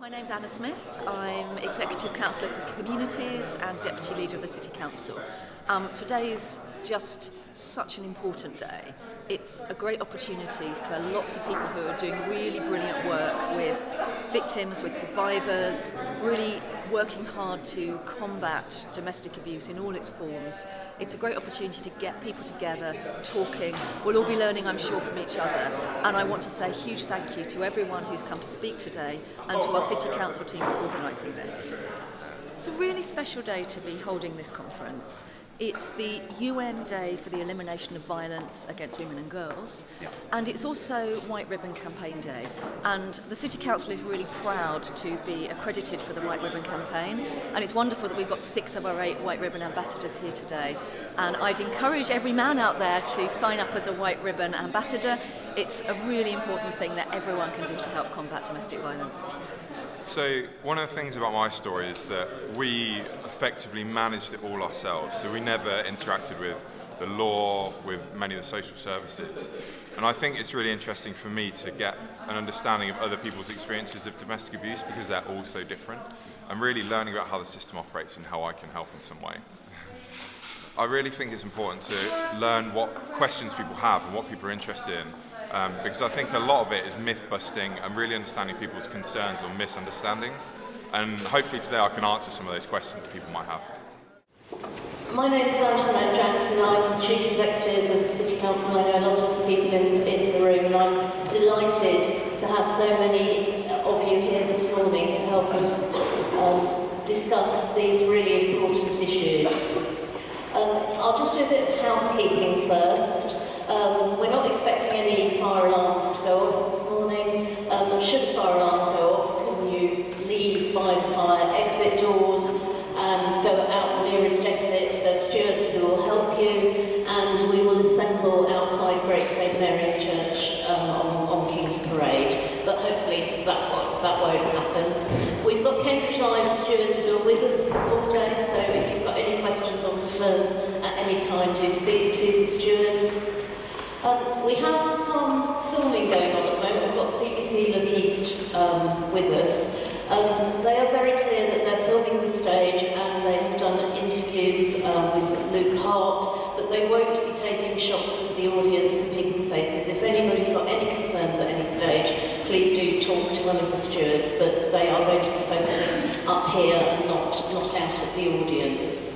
My name's Anna Smith. I'm Executive Councillor for the Communities and Deputy Leader of the City Council. Today is just such an important day. It's a great opportunity for lots of people who are doing really brilliant work with victims, with survivors, really working hard to combat domestic abuse in all its forms. It's a great opportunity to get people together, talking. We'll all be learning, I'm sure, from each other. And I want to say a huge thank you to everyone who's come to speak today and to our City Council team for organising this. It's a really special day to be holding this conference. It's the UN Day for the Elimination of Violence Against Women and Girls, and it's also White Ribbon Campaign Day. And the City Council is really proud to be accredited for the White Ribbon Campaign, and it's wonderful that we've got 6 of our 8 White Ribbon ambassadors here today. And I'd encourage every man out there to sign up as a White Ribbon ambassador. It's a really important thing that everyone can do to help combat domestic violence. So one of the things about my story is that we effectively managed it all ourselves. So we never interacted with the law, with many of the social services. And I think it's really interesting for me to get an understanding of other people's experiences of domestic abuse because they're all so different. I'm really learning about how the system operates and how I can help in some way. I really think it's important to learn what questions people have and what people are interested in. Because I think a lot of it is myth busting and really understanding people's concerns or misunderstandings, and hopefully today I can answer some of those questions that people might have. My name is Angela Jackson. I'm the Chief Executive of the City Council. I know a lot of the people in the room, and I'm delighted to have so many of you here this morning to help us discuss these really important issues. I'll just do a bit of housekeeping first. We're not expecting any fire alarms to go off this morning. Should a fire alarm go off, can you leave by the fire exit doors and go out the nearest exit? There's stewards who will help you, and we will assemble outside Great St Mary's Church on King's Parade. But hopefully that won't happen. We've got Cambridge Live stewards who are with us all day, so if you've got any questions or concerns at any time, do speak to the stewards. We have some filming going on at the moment. We've got BBC Look East with us. They are very clear that they're filming the stage, and they have done interviews with Luke Hart, but they won't be taking shots of the audience and people's faces. If anybody's got any concerns at any stage, please do talk to one of the stewards, but they are going to be focusing up here and not out at the audience.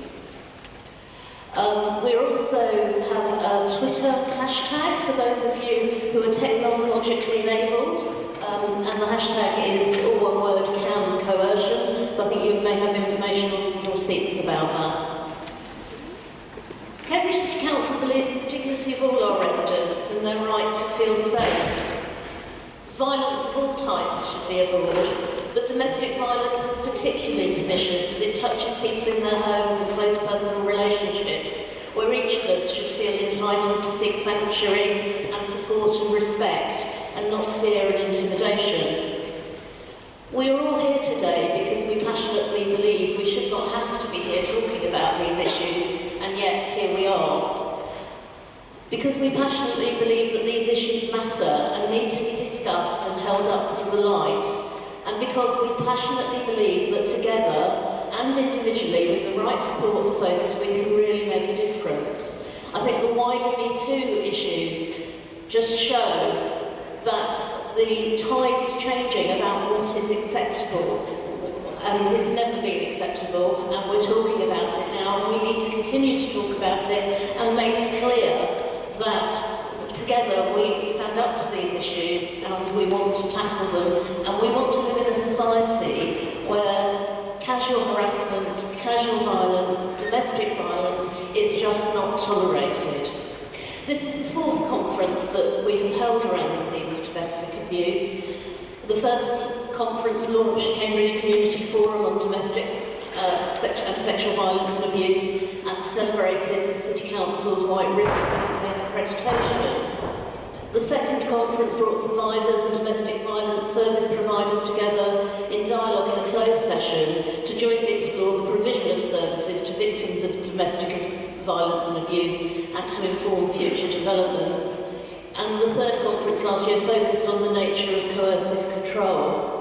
We also have a Twitter hashtag for those of you who are technologically enabled, and the hashtag is all one word, CAN coercion, so I think you may have information on your seats about that. Cambridge City Council believes in the dignity of all our residents and their right to feel safe. Violence of all types should be abhorred, but domestic violence is particularly pernicious as it touches people in their homes and close personal relationships, where each of us should feel entitled to seek sanctuary and support and respect, and not fear and intimidation. We are all here today because we passionately believe we should not have to be here talking about these issues, and yet here we are. Because we passionately believe that these issues matter and need to be discussed and held up to the light, and because we passionately believe that together and individually, with the right support and focus, we can really make a difference. I think the wider Me Too issues just show that the tide is changing about what is acceptable, and it's never been acceptable, and we're talking about it now, and we need to continue to talk about it and make it clear that together we stand up to these issues and we want to tackle them, and we want to live in a society where casual harassment, casual violence, domestic violence is just not tolerated. This is the 4th conference that we have held around the theme of domestic abuse. The first conference launched Cambridge Community Forum on domestic and sexual violence and abuse, and celebrated the City Council's White Ribbon Campaign accreditation. The second conference brought survivors and domestic violence service providers together in dialogue in a closed session to jointly explore the provision of services to victims of domestic violence and abuse and to inform future developments. And the third conference last year focused on the nature of coercive control.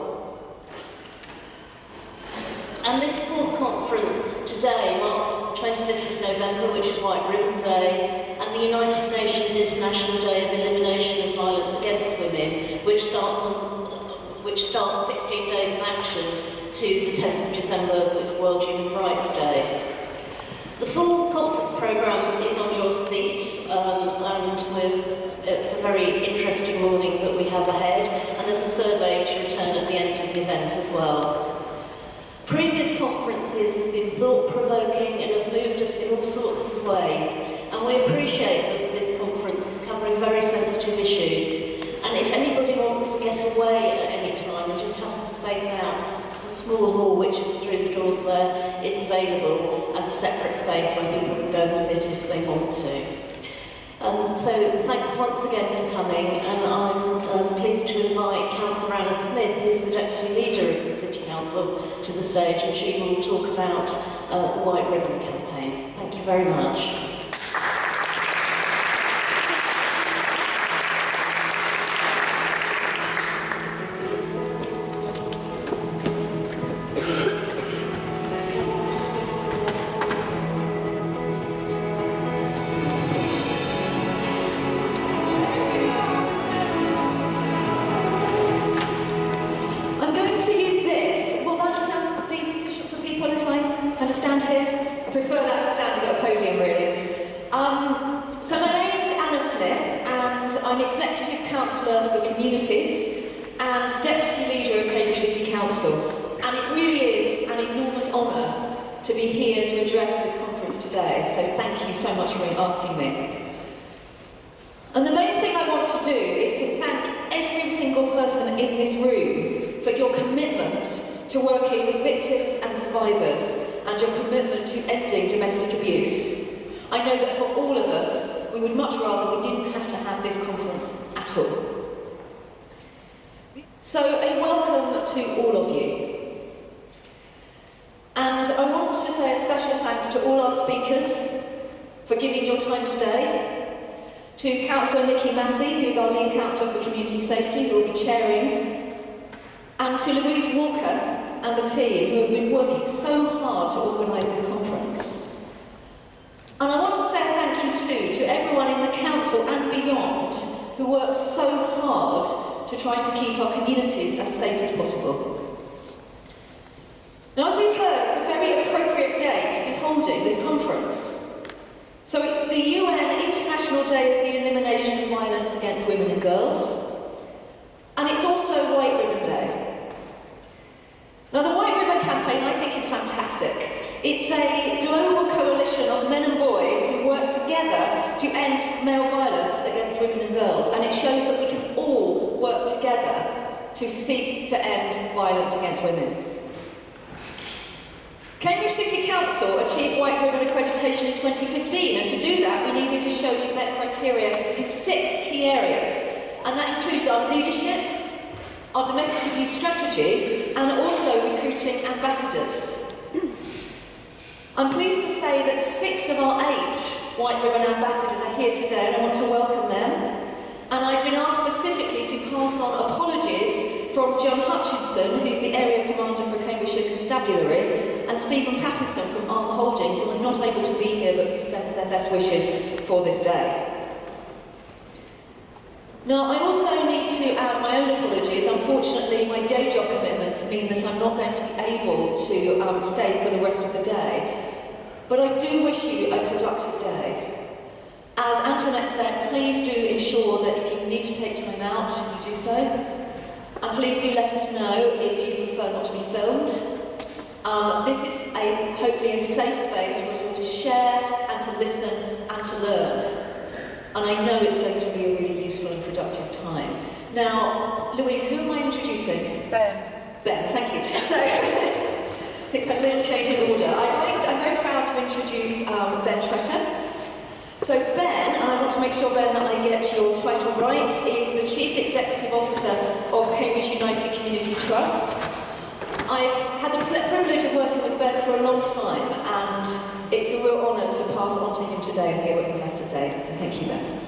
White Ribbon Day and the United Nations International Day of Elimination of Violence Against Women, which starts 16 days of action to the 10th of December with World Human Rights Day. The full conference programme is on your seats, and it's a very interesting morning that we have ahead, and there's a survey to return at the end of the event as well. Previous conferences have been thought-provoking and have moved us in all sorts of ways, and we appreciate that this conference is covering very sensitive issues. And if anybody wants to get away at any time and just have some space out, the small hall which is through the doors there is available as a separate space where people can go and sit if they want to. So thanks once again for coming, and I'm pleased to invite Councillor Anna Smith, who's the Deputy Leader of the City Council, to the stage, and she will talk about the White Ribbon campaign. Thank you very much. Asking me. And the main thing I want to do is to thank every single person in this room for your commitment to working with victims and survivors and your commitment to ending domestic abuse. I know that for all of us, we would much rather we didn't have to have this conference at all. So a welcome to all of you. And I want to say a special thanks to all our speakers for giving your time today, to Councillor Nikki Massey, who is our lead councillor for community safety, who will be chairing, and to Louise Walker and the team, who have been working so hard to organise this conference. And I want to say thank you too to everyone in the council and beyond who works so hard to try to keep our communities as safe as possible. Now, as we've heard, it's a very appropriate day to be holding this conference. So it's the UN International Day of the Elimination of Violence Against Women and Girls, and it's also White Ribbon Day. Now, the White Ribbon campaign, I think, is fantastic. It's a global coalition of men and boys who work together to end male violence against women and girls, and it shows that we can all work together to seek to end violence against women. Cambridge City Council achieved White Ribbon accreditation in 2015, and to do that we needed to show we met criteria in 6 key areas, and that includes our leadership, our domestic abuse strategy, and also recruiting ambassadors. I'm pleased to say that 6 of our 8 White Ribbon ambassadors are here today, and I want to welcome them. And I've been asked specifically to pass on apologies from John Hutchinson, who's the Area Commander for Cambridgeshire Constabulary, and Stephen Patterson from Arm Holdings, who are not able to be here but who send their best wishes for this day. Now, I also need to add my own apologies. Unfortunately, my day job commitments mean that I'm not going to be able to stay for the rest of the day. But I do wish you a productive day. As Antoinette said, please do ensure that if you need to take time out, you do so. And please do let us know if you prefer not to be filmed. This is hopefully a safe space for us all to share and to listen and to learn. And I know it's going to be a really useful and productive time. Now, Louise, who am I introducing? Ben. Ben, thank you. So, a little change in order. I'm very proud to introduce Ben Tretter. So Ben, and I want to make sure, Ben, that I get your title right, is the Chief Executive Officer of Cambridge United Community Trust. I've had the privilege of working with Ben for a long time, and it's a real honour to pass on to him today and hear what he has to say. So thank you, Ben.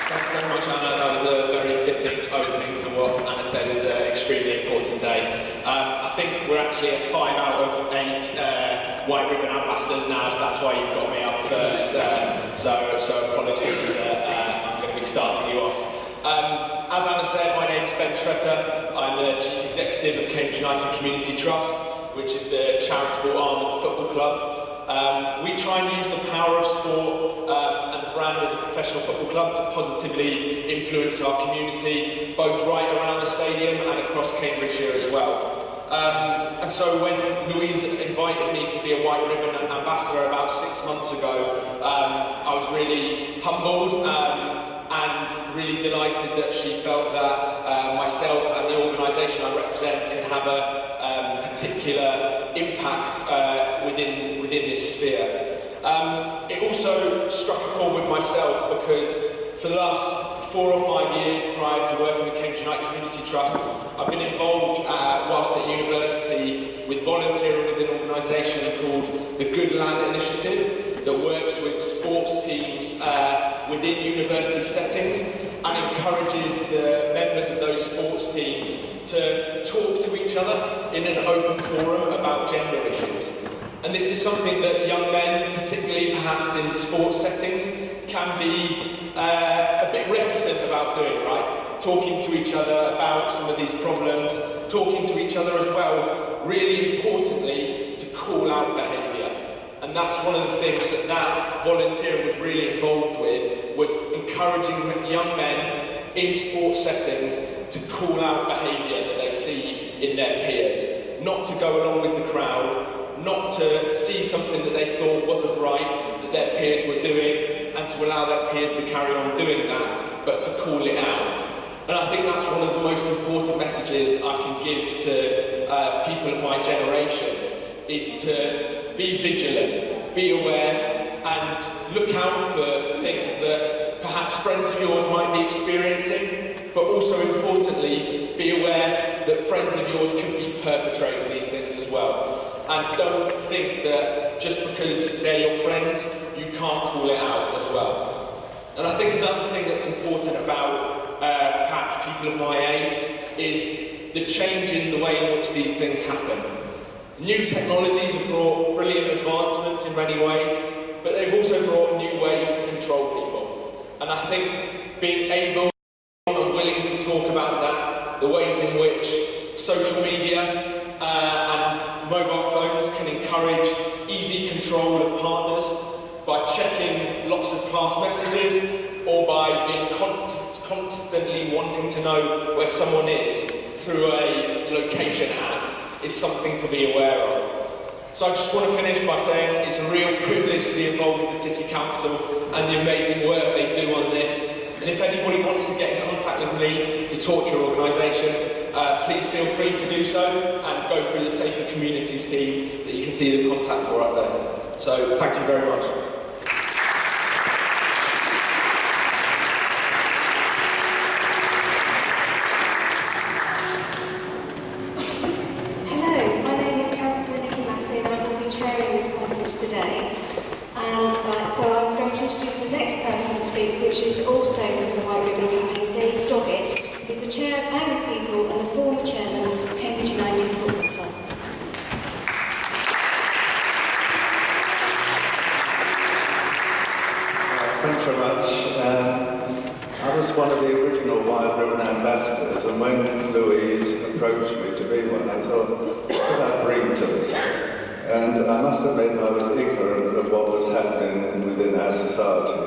Thanks you very much, Anna. That was a very fitting opening to what Anna said is an extremely important day. I think we're actually at 5 out of 8 White Ribbon ambassadors now, so that's why you've got me up first. So apologies that I'm going to be starting you off. As Anna said, my name's Ben Shretter. I'm the Chief Executive of Cambridge United Community Trust, which is the charitable arm of the football club. We try and use the power of sport and the brand of the professional football club to positively influence our community, both right around the stadium and across Cambridgeshire as well. And so when Louise invited me to be a White Ribbon ambassador about 6 months ago, I was really humbled and really delighted that she felt that myself and the organisation I represent could have a particular impact within this sphere. It also struck a chord with myself because for the last 4 or 5 years prior to working with Cambridge United Community Trust, I've been involved whilst at university with volunteering with an organisation called the Good Land Initiative that works with sports teams within university settings and encourages the members of those sports teams to talk to each other in an open forum about gender issues. And this is something that young men, particularly perhaps in sports settings, can be a bit reticent about doing, right? Talking to each other about some of these problems, talking to each other as well, really importantly, to call out behaviour. And that's one of the things that volunteer was really involved with, was encouraging young men in sports settings to call out behaviour that they see in their peers. Not to go along with the crowd, not to see something that they thought wasn't right, that their peers were doing, and to allow their peers to carry on doing that, but to call it out. And I think that's one of the most important messages I can give to people of my generation, is to be vigilant, be aware, and look out for things that perhaps friends of yours might be experiencing, but also importantly, be aware that friends of yours could be perpetrating these things as well. And don't think that just because they're your friends, you can't call it out as well. And I think another thing that's important about perhaps people of my age is the change in the way in which these things happen. New technologies have brought brilliant advancements in many ways, but they've also brought new ways to control people. And I think being able and willing to talk about that, the ways in which social media and mobile phones can encourage easy control of partners by checking lots of past messages or by being constantly wanting to know where someone is through a location app is something to be aware of. So I just want to finish by saying it's a real privilege to be involved with the City Council and the amazing work they do on this. And if anybody wants to get in contact with me to talk to your organisation, please feel free to do so and go through the Safer Communities team that you can see the contact for up there. So thank you very much. Hello, my name is Councillor Nikki Massey and I will be chairing this conference today. And so I'm going to introduce the next person to speak, which is also from the White Ribbon Campaign, Dave Doggett, who's the chair of Angry People and the former chairman of Cambridge United Football Club. Thanks very much. I was one of the original White Ribbon ambassadors, and when Louise approached me to be one, I thought, what could I bring to this? And I must admit I was ignorant of what was happening within our society.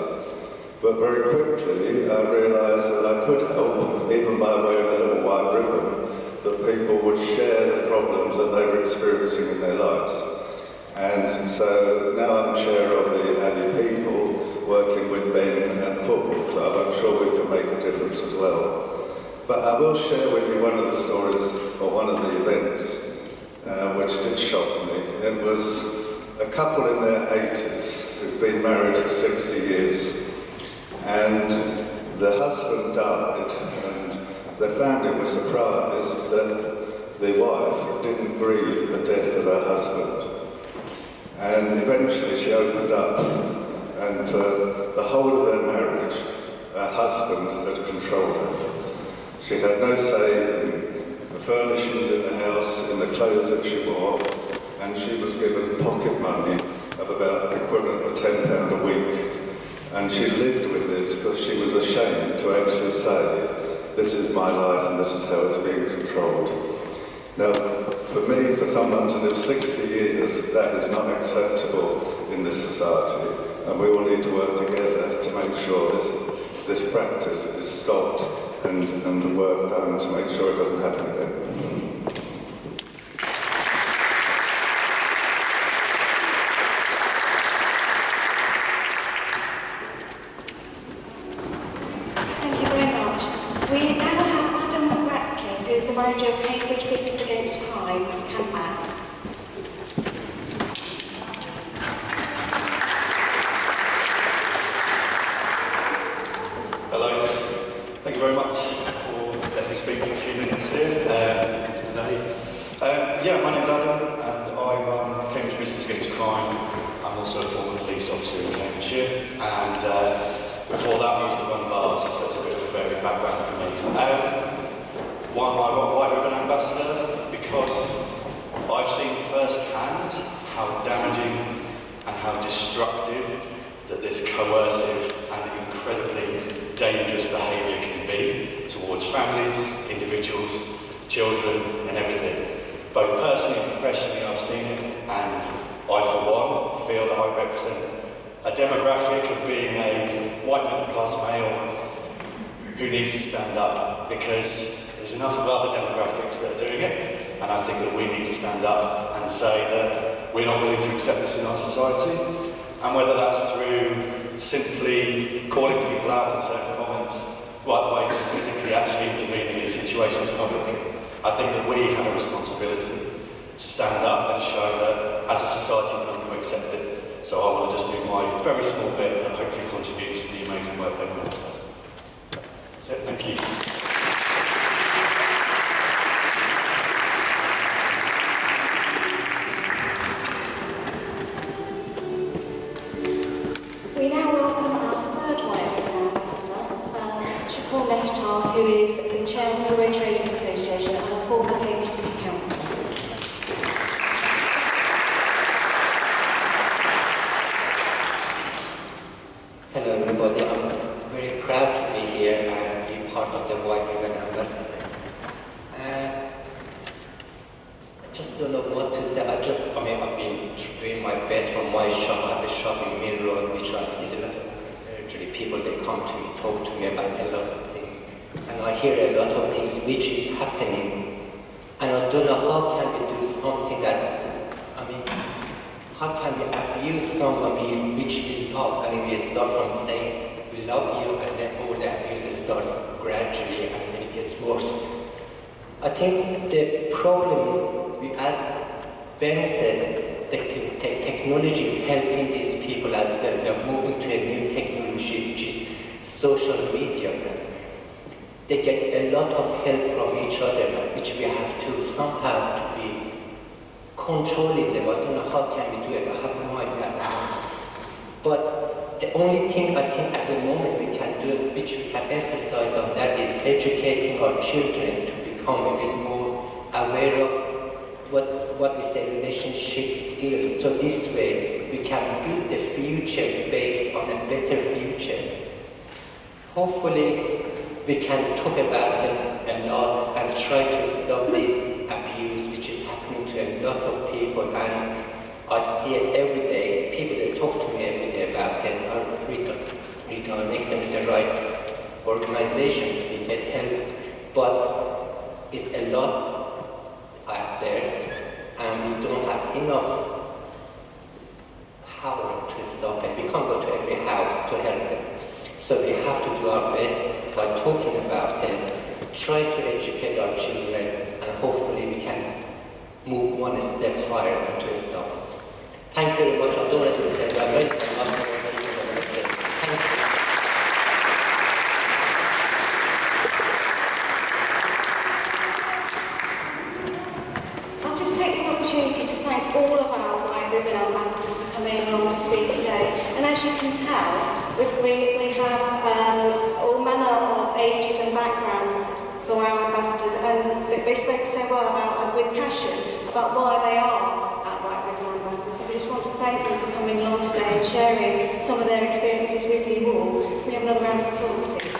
But very quickly I realised that I could help, even by wearing a little white ribbon, that people would share the problems that they were experiencing in their lives. And so now I'm chair of the Angry People, working with Ben and the football club. I'm sure we can make a difference as well. But I will share with you one of the stories, or one of the events, which did shock me. It was a couple in their 80s who'd been married for 60 years, and the husband died, and the family was surprised that the wife didn't grieve the death of her husband. And eventually she opened up, and for the whole of their marriage, her husband She had no say in the furnishings in the house, in the clothes that she wore, and she was given pocket money of about the equivalent of £10 a week. And she lived with this because she was ashamed to actually say, this is my life and this is how it's being controlled. Now, for me, for someone to live 60 years, that is not acceptable in this society. And we all need to work together to make sure this practice is stopped and the work done to make sure it doesn't happen again. We now have Adam Ratcliffe, who is the manager of Cambridge Business Against Crime, Campac. Hello. Thank you very much for letting me speak for a few minutes here. Thanks to Dave. My name's Adam, and I run Cambridge Business Against Crime. I'm also a former police officer in Cambridgeshire, and before that, I used to run bars, so it's a bit of a varied background for me. Why am I a White Ribbon Ambassador? Because I've seen firsthand how damaging and how destructive that this coercive and incredibly dangerous behaviour can be towards families, individuals, children, and everything. Both personally and professionally, I've seen it, and I, for one, feel that I represent a demographic of being a white middle-class male who needs to stand up, because there's enough of other demographics that are doing it, and I think that we need to stand up and say that we're not willing to accept this in our society, and whether that's through simply calling people out on certain comments, right the way to physically actually intervening in situations publicly. I think that we have a responsibility to stand up and show that as a society we're not going to accept it. So I want to just do my very small bit that hopefully contributes to the amazing work that everyone else does. That's it, thank you. We now welcome our third White Ribbon Ambassador, Siobhan Leftar, who is the Chair of the Road Traders Association and a former Cambridge City Councillor. Hello everybody, I'm very proud to be here and be part of the White Ribbon Ambassador. I just don't know what to say. I've been doing my best from my shop. I have a shop in Mill Road, which is a lot of surgery. People, they come to me, talk to me about a lot of things. And I hear a lot of things which is happening. And I don't know how can we do something that, how can we abuse somebody which we love, and we start from saying we love you, and then all the abuse starts gradually and then it gets worse. I think the problem is, as Ben said, the technology is helping these people as well. We are moving to a new technology which is social media. They get a lot of help from each other, which we have to somehow to be controlling them. I don't know how can we do it. I have no idea. But the only thing I think at the moment we can do, which we can emphasize on that, is educating our children to become a bit more aware of what we say relationship skills. So this way we can build the future based on a better future. Hopefully we can talk about it a lot and try to stop this abuse which is happening to a lot of people, and I see it every day. People that talk to me every day about it, I redirect them to the right organization to get help. But it's a lot out there, and we don't have enough power to stop it. We can't go to every house to help them. So we have to do our best by talking about it, try to educate our children, and hopefully we can move one step higher and to stop it. Thank you very much. I don't want to disturb you. I'm very sorry. Thank you. I'll just take this opportunity to thank all of our White Ribbon Ambassadors for coming along to speak today. And as you can tell, we have all manner of ages and backgrounds for they spoke so well about, and with passion, about why they are White Ribbon Ambassadors. So we just want to thank them for coming along today and sharing some of their experiences with you all. Can we have another round of applause, please?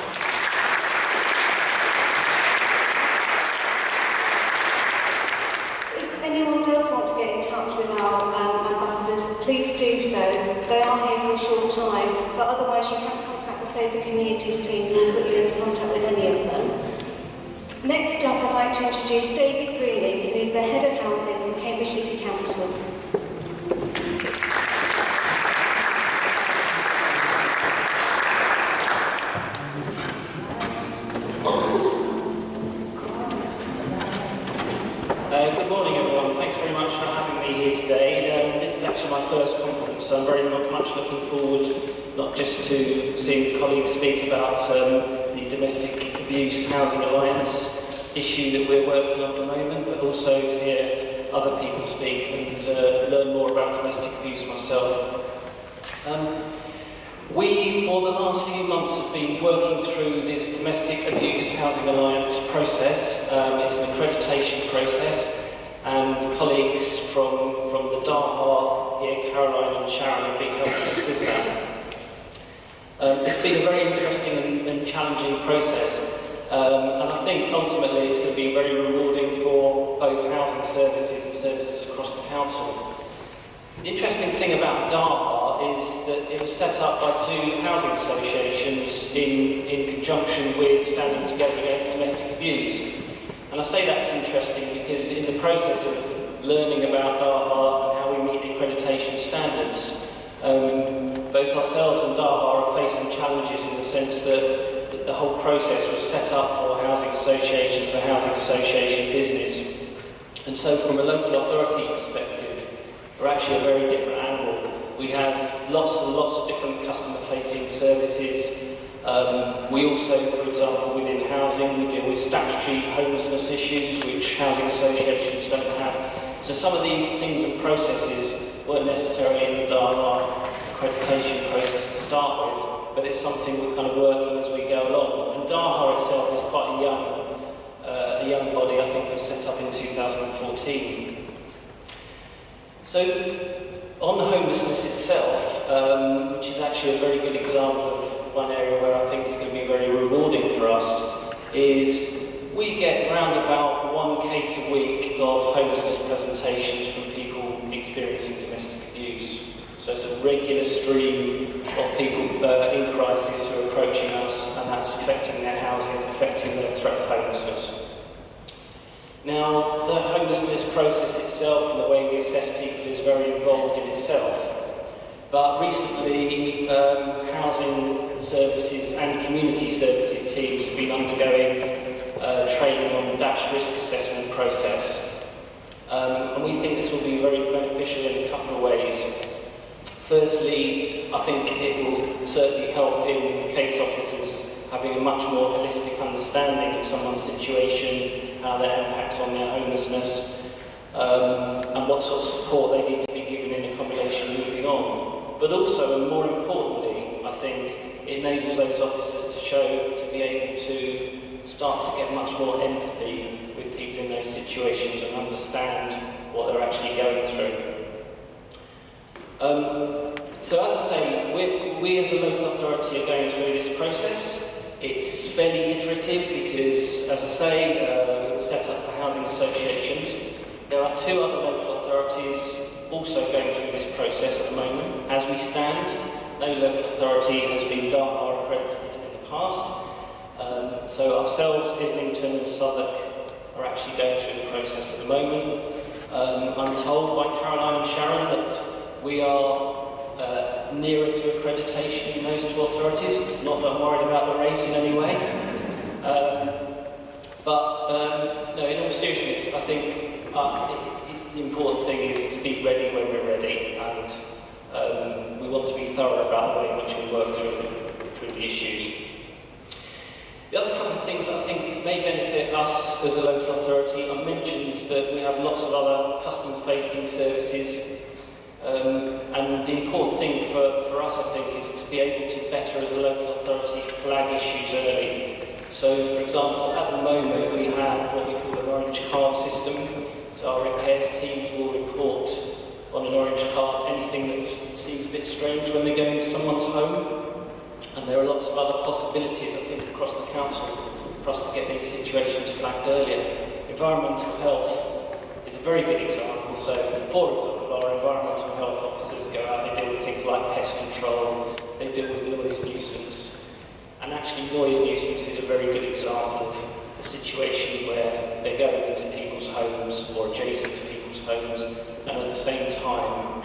Anyone does want to get in touch with our ambassadors, please do so. They are here for a short time, but otherwise you can contact the Safer Communities team who will put you into contact with any of them. Next up, I'd like to introduce David Greening, who is the Head of Housing from Cambridge City Council. Good morning, everyone. Thanks very much for having me here today. This is actually my first conference, so I'm very much looking forward not just to seeing colleagues speak about the Domestic Abuse Housing Alliance issue that we're working on at the moment, but also to hear other people speak and learn more about domestic abuse myself. We, for the last few months, have been working through this Domestic Abuse Housing Alliance process. It's an accreditation process, and colleagues from the DAHA here, Caroline and Sharon, have been helping us with that. It's been a very interesting and challenging process, and I think ultimately it's going to be very rewarding for both housing services and services across the council. The interesting thing about DAHA is that it was set up by two housing associations in conjunction with Standing Together Against Domestic Abuse. And I say that's interesting because in the process of learning about DAHA and how we meet the accreditation standards, both ourselves and DAHA are facing challenges in the sense that the whole process was set up for housing associations, a housing association business. And so from a local authority perspective, we're actually a very different angle. We have lots and lots of different customer-facing services. We also, for example, within housing, we deal with statutory homelessness issues, which housing associations don't have. So some of these things and processes weren't necessarily in the DAHA accreditation process to start with, but it's something we're kind of working as we go along. And DAHA itself is quite a young body. I think it was set up in 2014. So, on homelessness itself, which is actually a very good example of one area where I think it's going to be very rewarding for us, is we get around about one case a week of homelessness presentations from people experiencing domestic abuse. So it's a regular stream of people in crisis who are approaching us, and that's affecting their housing, affecting their threat of homelessness. Now, the homelessness process itself and the way we assess people is very involved in itself. But recently, housing services and community services teams have been undergoing training on the DASH risk assessment process. And we think this will be very beneficial in a couple of ways. Firstly, I think it will certainly help in case officers having a much more holistic understanding of someone's situation, how that impacts on their homelessness, and what sort of support they need to be given in accommodation moving on. But also, and more importantly, I think it enables those officers to be able to start to get much more empathy with people in those situations and understand what they're actually going through. So as I say, we as a local authority are going through this process. It's fairly iterative because, as I say, it was set up for housing associations. There are two other local authorities also going through this process at the moment. As we stand, no local authority has been DAHA accredited in the past. So ourselves, Islington and Southwark are actually going through the process at the moment. I'm told by Caroline and Sharon that we are nearer to accreditation in those two authorities. Not that I'm worried about the race in any way. No, in all seriousness, I think the important thing is to be ready when we're ready, and we want to be thorough about the way in which we work through the issues. The other couple of things that I think may benefit us as a local authority, I mentioned that we have lots of other customer-facing services. And the important thing for us, I think, is to be able to better, as a local authority, flag issues early. So, for example, at the moment we have what we call an orange card system. So our repairs teams will report on an orange card anything that seems a bit strange when they go into someone's home. And there are lots of other possibilities, I think, across the council for us to get these situations flagged earlier. Environmental health is a very good example. So, for example, our environmental health officers go out, they deal with things like pest control, they deal with noise nuisance. And actually, noise nuisance is a very good example of a situation where they're going into people's homes or adjacent to people's homes, and at the same time,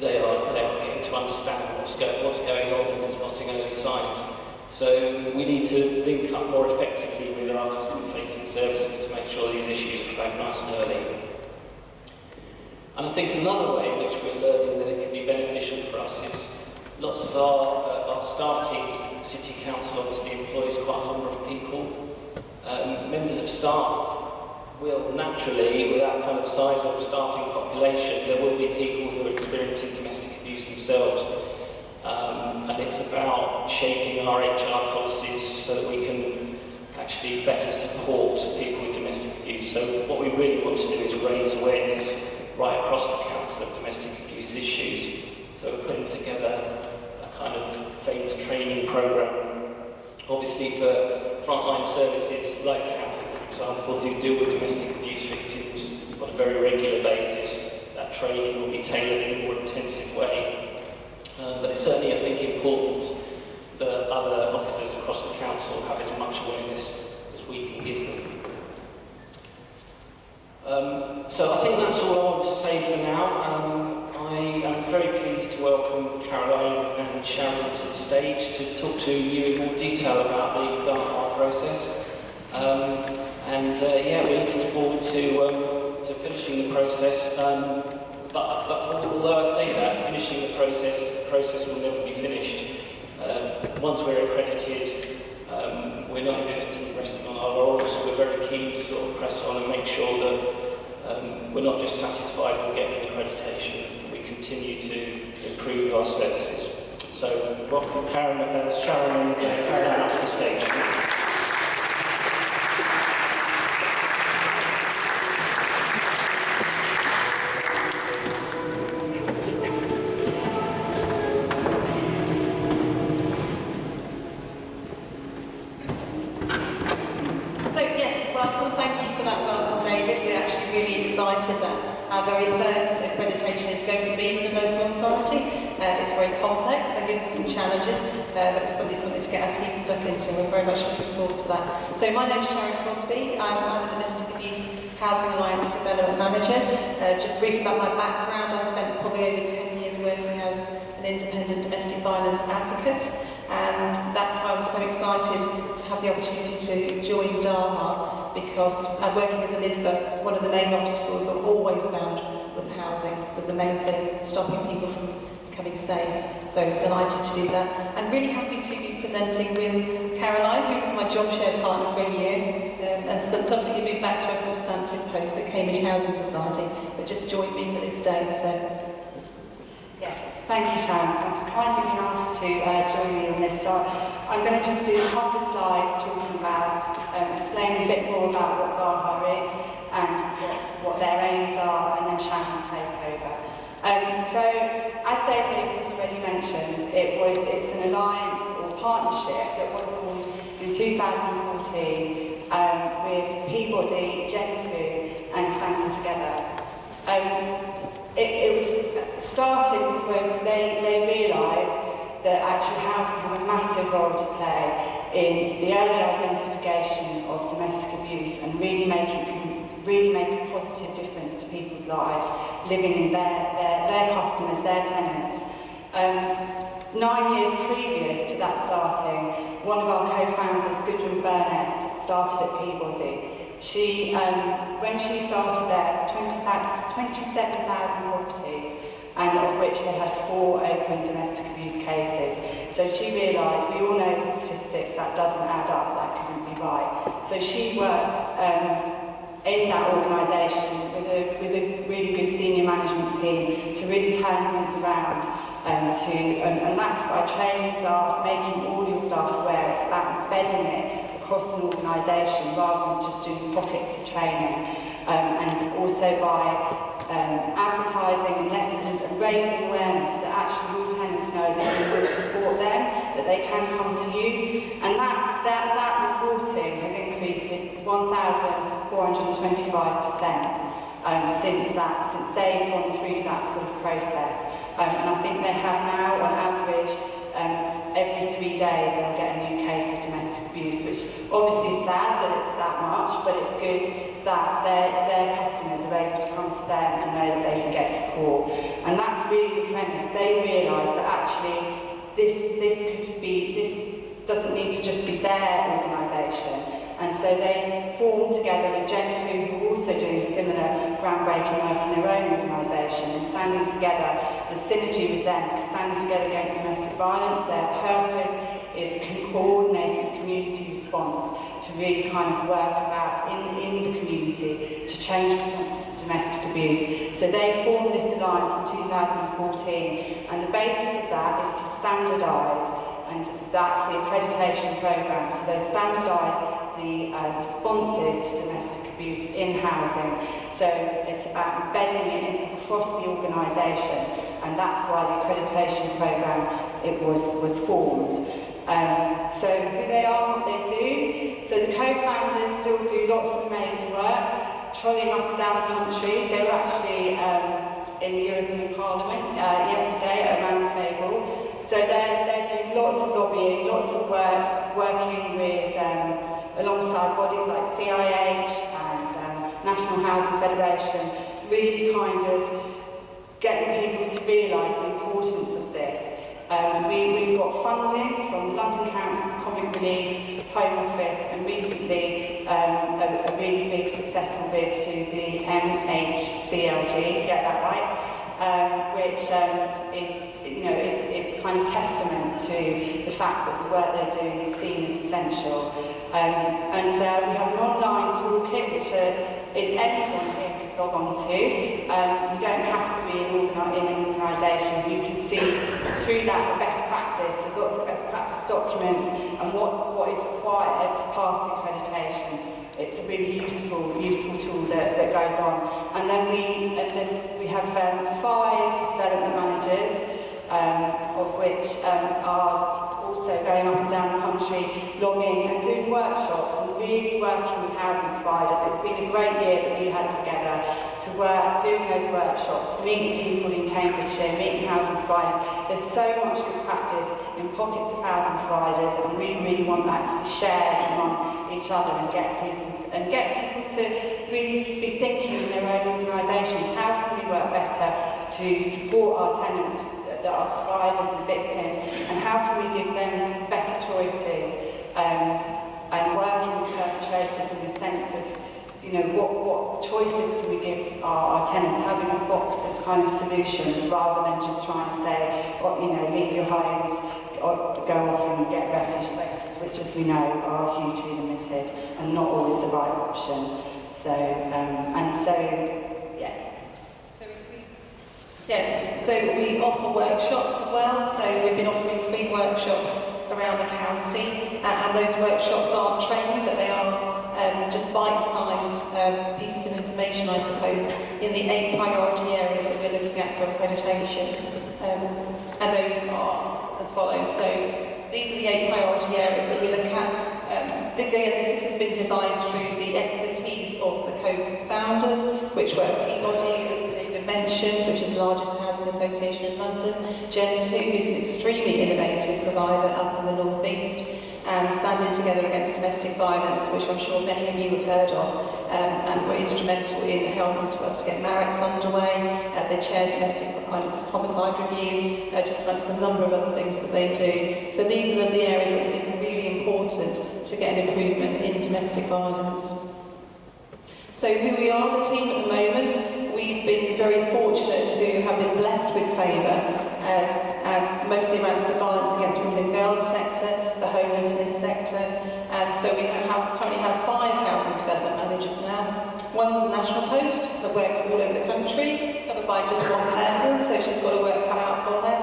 they are getting to understand what's going on and spotting early signs. So we need to link up more effectively with our customer-facing services to make sure these issues are flagged nice and early. And I think another way in which we're learning that it can be beneficial for us is lots of our staff teams. City Council obviously employs quite a number of people. Members of staff will naturally, with that kind of size of staffing population, there will be people who are experiencing domestic abuse themselves. And it's about shaping our HR policies so that we can actually better support people with domestic abuse. So what we really want to do is raise awareness right across the council of domestic abuse issues. So we're putting together a kind of phased training programme, obviously for frontline services like housing, for example, who deal with domestic abuse victims on a very regular basis. That training will be tailored in a more intensive way. But it's certainly, I think, important that other officers across the council have as much awareness as we can give them. So I think that's all I want to say for now. I am very pleased to welcome Caroline and Sharon to the stage to talk to you in more detail about the DARPA process. Yeah, we're looking forward to finishing the process. But although I say that, finishing the process will never be finished. Once we're accredited, we're not interested in resting on our laurels. We're very keen to sort of press on and make sure that we're not just satisfied with getting accreditation, that we continue to improve our services. So welcome Sharon and Caroline up to the stage. Our very first accreditation is going to be with a local authority. It's very complex and gives us some challenges, but it's something to get our teeth stuck into. We're very much looking forward to that. So my name is Sharon Crosby. I'm a Domestic Abuse Housing Alliance Development Manager. Just briefly about my background, I spent probably over 10 years working as an independent domestic violence advocate, and that's why I was so excited to have the opportunity to join DARPA, because working as an IDVA, one of the main obstacles that I always found was housing, was the main thing, stopping people from becoming safe. So delighted to do that. And really happy to be presenting with Caroline, who was my job share partner for a year, and somebody who moved back to a substantive post at Cambridge Housing Society, but just joined me for this day. So. Yes, thank you, Sharon. I've kindly been asked to join me on this. So I'm going to just do a couple of slides talking about, explaining a bit more about what DARPA is and what their aims are, and then Sharon will take over. So, as David has already mentioned, it's an alliance or partnership that was formed in 2014 with Peabody, Gen2 and Standing Together. It was started because they realised that actually housing had a massive role to play in the early identification of domestic abuse and really make a positive difference to people's lives, living in their customers, their tenants. 9 years previous to that starting, one of our co-founders, Gudrun Burnett, started at Peabody. She, when she started there, 27,000 properties, and of which they had 4 open domestic abuse cases. So she realised, we all know the statistics, that doesn't add up, that couldn't be right. So she worked in that organisation with a really good senior management team to really turn things around. And that's by training staff, making all your staff aware. It's about embedding it across an organisation rather than just doing pockets of training. And also by advertising and raising awareness that actually your tenants know that you will support them, that they can come to you. And that reporting has increased in 1,425% since they've gone through that sort of process. And I think they have now, on average, every 3 days they'll get a new case of domestic abuse, which obviously is sad that it's that much, but it's good that their customers are able to come to them and know that they can get support. And that's really the premise. They realise that actually this doesn't need to just be their organisation. And so they formed together with Gen2, who are also doing similar groundbreaking work in their own organisation, and standing together, the synergy with them, because standing together against domestic violence, their purpose is a coordinated community response to really kind of work about in the community to change responses to domestic abuse. So they formed this alliance in 2014, and the basis of that is to standardise, and that's the accreditation programme. So they standardise the responses to domestic abuse in housing. So it's about embedding it across the organisation, and that's why the accreditation programme was formed. So who they are, what they do. So the co-founders still do lots of amazing work, trolling up and down the country. They were actually in the European Parliament yesterday at a round table. So they're doing lots of lobbying, lots of work, working with alongside bodies like CIH and National Housing Federation, really kind of getting people to realise the importance of this. We've got funding from the London Council's Comic Relief, Home Office, and recently a really big successful bid to the MHCLG, get that right, which is, you know, it's kind of testament to the fact that the work they're doing is seen as essential. And we have an online toolkit which is anyone here can log on to. You don't have to be in an organisation. You can see through that the best practice. There's lots of best practice documents and what is required to pass the accreditation. It's a really useful tool that goes on. And then we have 5 development managers, of which are also going up and down the country, lobbying and doing workshops and really working with housing providers. It's been a great year that we had together to work doing those workshops, to meet people in Cambridgeshire, meeting housing providers. There's so much good practice in pockets of housing providers, and we really want that to be shared among each other and get people to really be thinking in their own organisations, how can we work better to support our tenants that are survivors and victims, and how can we give them better choices and working with perpetrators in the sense of, you know, what choices can we give our tenants, having a box of kind of solutions rather than just trying to say, oh, you know, leave your homes or go off and get refuge spaces, which, as we know, are hugely limited and not always the right option. So, So we offer workshops as well, so we've been offering free workshops around the county, and those workshops aren't training, but they are just bite-sized pieces of information, I suppose, in the 8 priority areas that we're looking at for accreditation. And those are as follows. So these are the 8 priority areas that we look at. Again, this has been devised through the expertise of the co-founders, which were Peabody, mentioned, which is the largest housing association in London, Gen2, who's an extremely innovative provider up in the North East, and Standing Together Against Domestic Violence, which I'm sure many of you have heard of, and were instrumental in helping to us to get MAREX underway. They chair domestic violence homicide reviews, just amongst a number of other things that they do. So these are the areas that we think are really important to get an improvement in domestic violence. So who we are, the team at the moment, we've been very fortunate to have been blessed with favour, and mostly around the violence against women and girls sector, the homelessness sector, and so we currently have 5 housing development managers now. One's a national post that works all over the country, covered by just one person, so she's got to work cut out for her.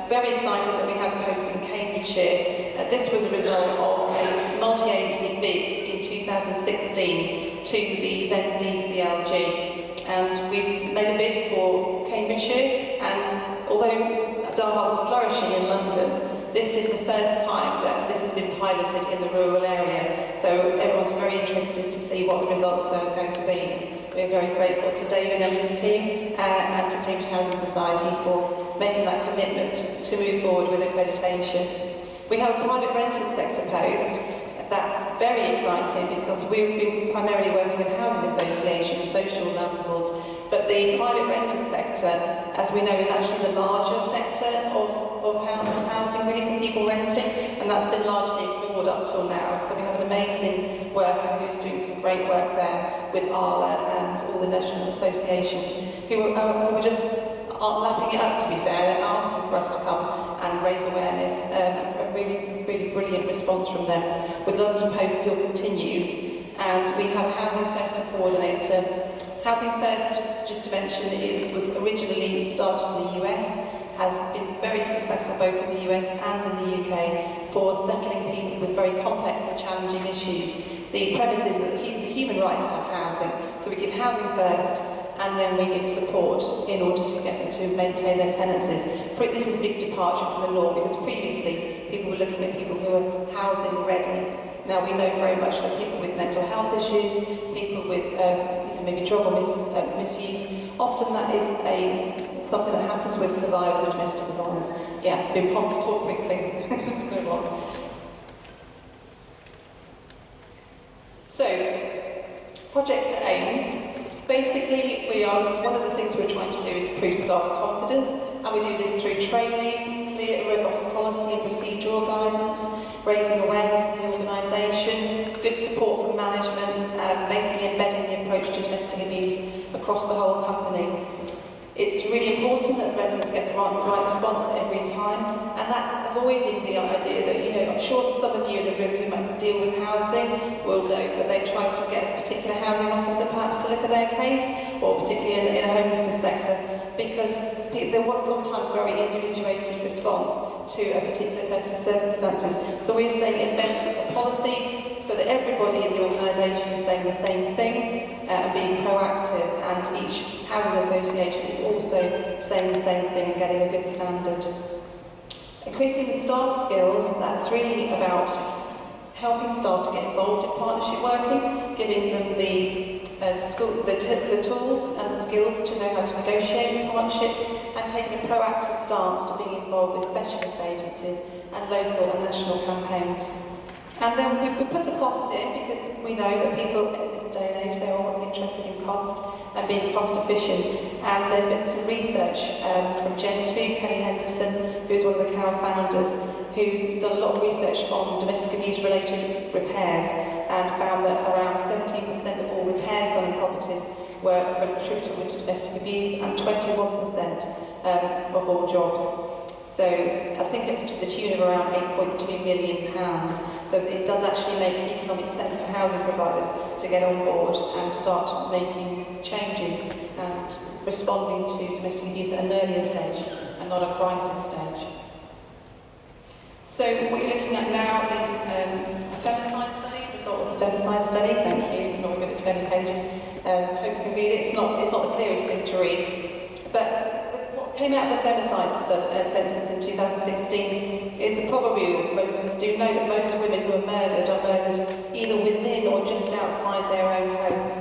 Very excited that we have a post in Cambridge Cambridgeshire. This was a result of a multi-agency bid in 2016 to the then DCLG. And we made a bid for Cambridgeshire, and although Daha was flourishing in London, this is the first time that this has been piloted in the rural area. So everyone's very interested to see what the results are going to be. We're very grateful to David and his team and to Cambridge Housing Society for making that commitment to move forward with accreditation. We have a private rented sector post. That's very exciting because we've been primarily working with housing associations, social landlords, but the private rented sector, as we know, is actually the larger sector of housing, really, for people renting, and that's been largely ignored up till now. So we have an amazing worker who's doing some great work there with Arla and all the national associations who are just lapping it up, to be fair. They're asking for us to come and raise awareness. A really, really brilliant response from them. With London Post still continues, and we have a Housing First coordinator. Housing First, just to mention, was originally started in the US, has been very successful both in the US and in the UK for settling people with very complex and challenging issues. The premise is that it's a human right to have housing, so we give housing first, and then we give support in order to get them to maintain their tenancies. This is a big departure from the norm, because previously people were looking at people who are housing ready. Now we know very much that people with mental health issues, people with maybe drug or misuse, often that is something that happens with survivors of domestic violence. Yeah, been prompted to talk quickly. Let's go on. So, project aims. Basically, one of the things we're trying to do is improve staff confidence, and we do this through training, clear, robust policy and procedural guidance, raising awareness in the organisation, good support from management, basically embedding the approach to domestic abuse across the whole company. It's really important that residents get the right response every time, and that's avoiding the idea that, I'm sure some of you in the room who must deal with housing will know that they try to get a particular housing officer perhaps to look at their case, or particularly in a homelessness sector, because there was sometimes very individuated response to a particular person's circumstances. So we're saying embed a policy so that everybody in the organisation is saying the same thing and being proactive, and each housing association is also saying the same thing and getting a good standard. Increasing the staff skills, that's really about helping staff to get involved in partnership working, giving them the tools and the skills to know how to negotiate with partnerships, and taking a proactive stance to being involved with specialist agencies and local and national campaigns. And then we put the cost in because we know that people in this day and age, they're all interested in cost and being cost efficient. And there's been some research from Gen2, Kelly Henderson, who's one of the COW founders, who's done a lot of research on domestic abuse related repairs and found that around 17% of all repairs done in properties were attributable to domestic abuse, and 21% of all jobs. So I think it's to the tune of around £8.2 million. So it does actually make economic sense for housing providers to get on board and start making changes and responding to domestic abuse at an earlier stage and not a crisis stage. So what you're looking at now is a femicide study, a result of a femicide study. Thank you. I'm not good at turning pages. Hope you can read it. It's not the clearest thing to read, but came out of the femicide census in 2016 is that probably most of us do know that most women who are murdered either within or just outside their own homes.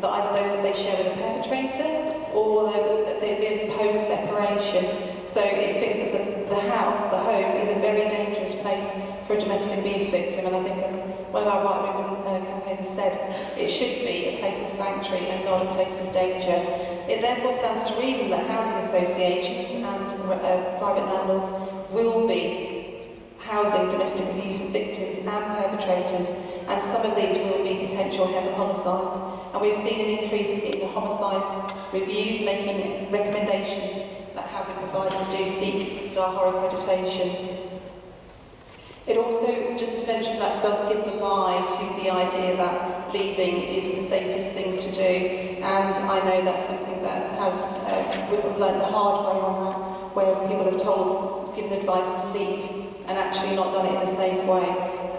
That either those that they share with a perpetrator or they live post-separation. So it figures that the house, the home, is a very dangerous place for a domestic abuse victim, and I think as one of our Right Women campaigners said, it should be a place of sanctuary and not a place of danger. It therefore stands to reason that housing associations and private landlords will be housing domestic abuse victims and perpetrators, and some of these will be potential homicides. And we've seen an increase in the homicides reviews, making recommendations that housing providers do seek DAHA accreditation. It also, just to mention, that does give the lie to the idea that leaving is the safest thing to do, and I know that's something that we've learned the hard way on that, where people are given advice to leave, and actually not done it in a safe way,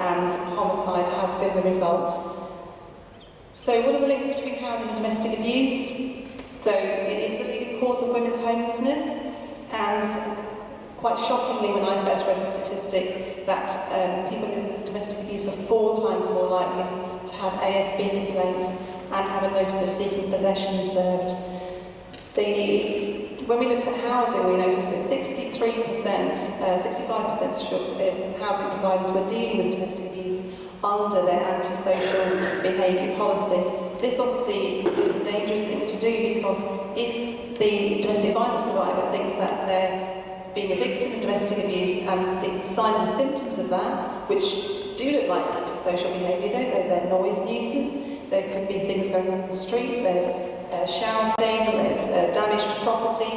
and homicide has been the result. So what are the links between housing and domestic abuse? So it is the leading cause of women's homelessness, and quite shockingly when I first read the statistic that people in domestic abuse are 4 times more likely to have ASB complaints and have a notice of seeking possession served. When we looked at housing, we noticed that 65% of housing providers were dealing with domestic abuse under their antisocial behaviour policy. This obviously is a dangerous thing to do, because if the domestic violence survivor thinks that they're being a victim of domestic abuse and the signs and symptoms of that, which do look like antisocial behaviour, don't they? They're noise nuisance, there could be things going on in the street, there's shouting, there's damage to property,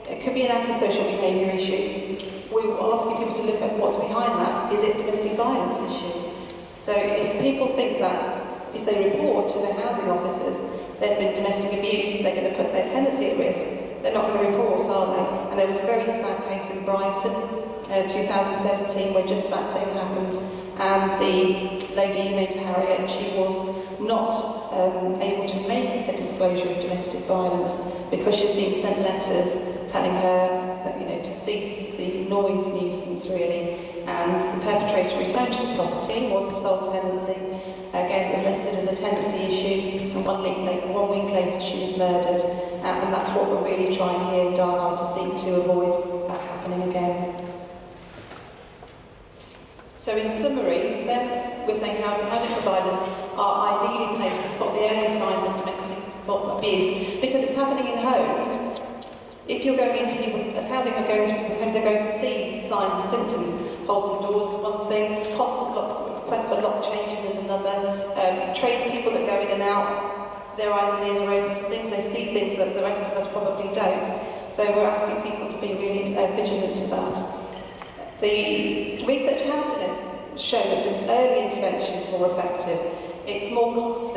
it could be an antisocial behaviour issue. We were asking people to look at what's behind that. Is it a domestic violence issue? So if people think that if they report to their housing officers there's been domestic abuse, they're going to put their tenancy at risk, they're not going to report, are they? And there was a very sad case in Brighton, 2017, where just that thing happened, and the lady named Harriet, she was not able to make a disclosure of domestic violence because she was being sent letters telling her that, you know, to cease the noise nuisance, really. And the perpetrator returned to the property, was a sole tenancy. Again, it was listed as a tenancy issue, and 1 week later she was murdered. And that's what we're really trying here in Darhard to seek to avoid that happening again. So in summary, then, we're saying housing providers are ideally placed to spot the early signs of domestic abuse, because it's happening in homes. If you're going into people's, as housing are going into people's homes, they're going to see signs and symptoms. Holding doors is one thing, constant requests for lock changes is another. Tradespeople that go in and out, their eyes and ears are open to things, they see things that the rest of us probably don't. So we're asking people to be really vigilant to that. The research has shown that early intervention is more effective. It's more cost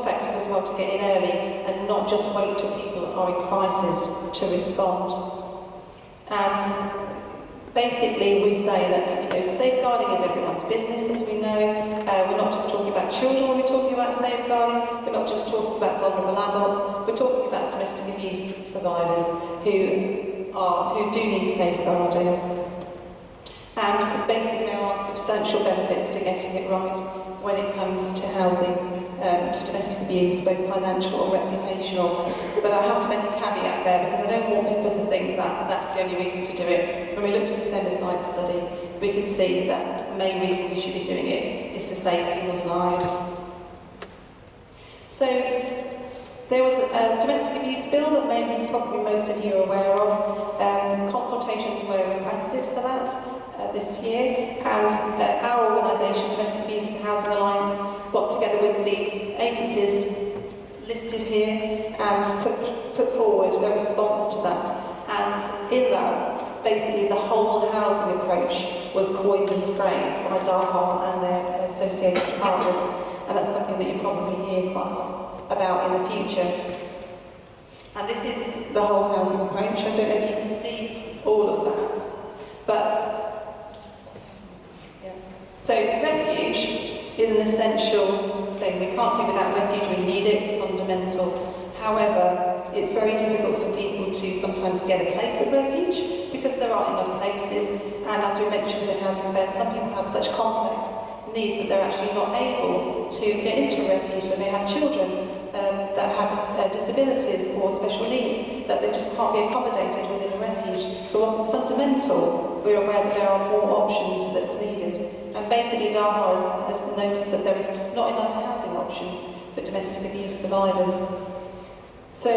effective as well to get in early and not just wait till people are in crisis to respond. And basically we say that, you know, safeguarding is everyone's business, as we know. We're not just talking about children when we're talking about safeguarding, we're not just talking about vulnerable adults, we're talking about domestic abuse survivors who do need safeguarding. And basically there are substantial benefits to getting it right when it comes to housing, to domestic abuse, both financial or reputational. But I have to make a caveat there, because I don't want people to think that that's the only reason to do it. When we looked at the femicide study, we could see that the main reason we should be doing it is to save people's lives. So there was a domestic abuse bill that maybe probably most of you are aware of. Consultations were requested for that this year, and our organisation, Domestic Abuse and Housing Alliance, got together with the agencies listed here and put forward a response to that. And in that, basically the whole housing approach was coined as a phrase by Darhard and their associated partners, and that's something that you probably hear quite a lot about in the future. And this is the whole housing approach. I don't know if you can see all of that. But so refuge is an essential thing. We can't do without refuge, we need it, it's fundamental. However, it's very difficult for people to sometimes get a place of refuge because there aren't enough places, and as we mentioned with the housing affairs, some people have such complex needs that they're actually not able to get into a refuge. They may have children that have disabilities or special needs that they just can't be accommodated within a refuge. So whilst it's fundamental, we're aware that there are more options that's needed. And basically Darhard has noticed that there is just not enough housing options for domestic abuse survivors. So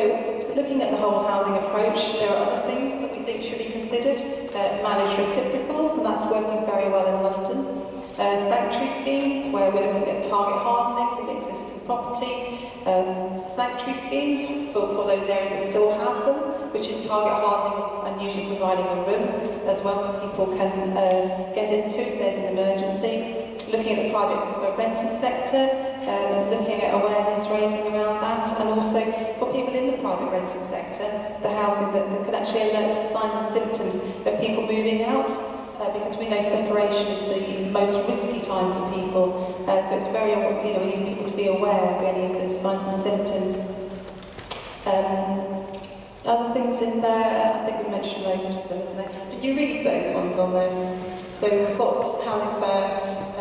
looking at the whole housing approach, there are other things that we think should be considered. Managed reciprocals, and that's working very well in London. Sanctuary schemes, where we're looking at target hardening the existing property. Sanctuary schemes for those areas that still have them, which is target hardening and usually providing a room as well that people can get into if there's an emergency. Looking at the private rented sector, looking at awareness raising around that, and also for people in the private rented sector, the housing that can actually alert to signs and symptoms of people moving out. because we know separation is the most risky time for people. So it's very, we need people to be aware really of the signs and symptoms. Other things in there, I think we mentioned most of them, isn't it? But you read those ones on there. So we've got Housing First.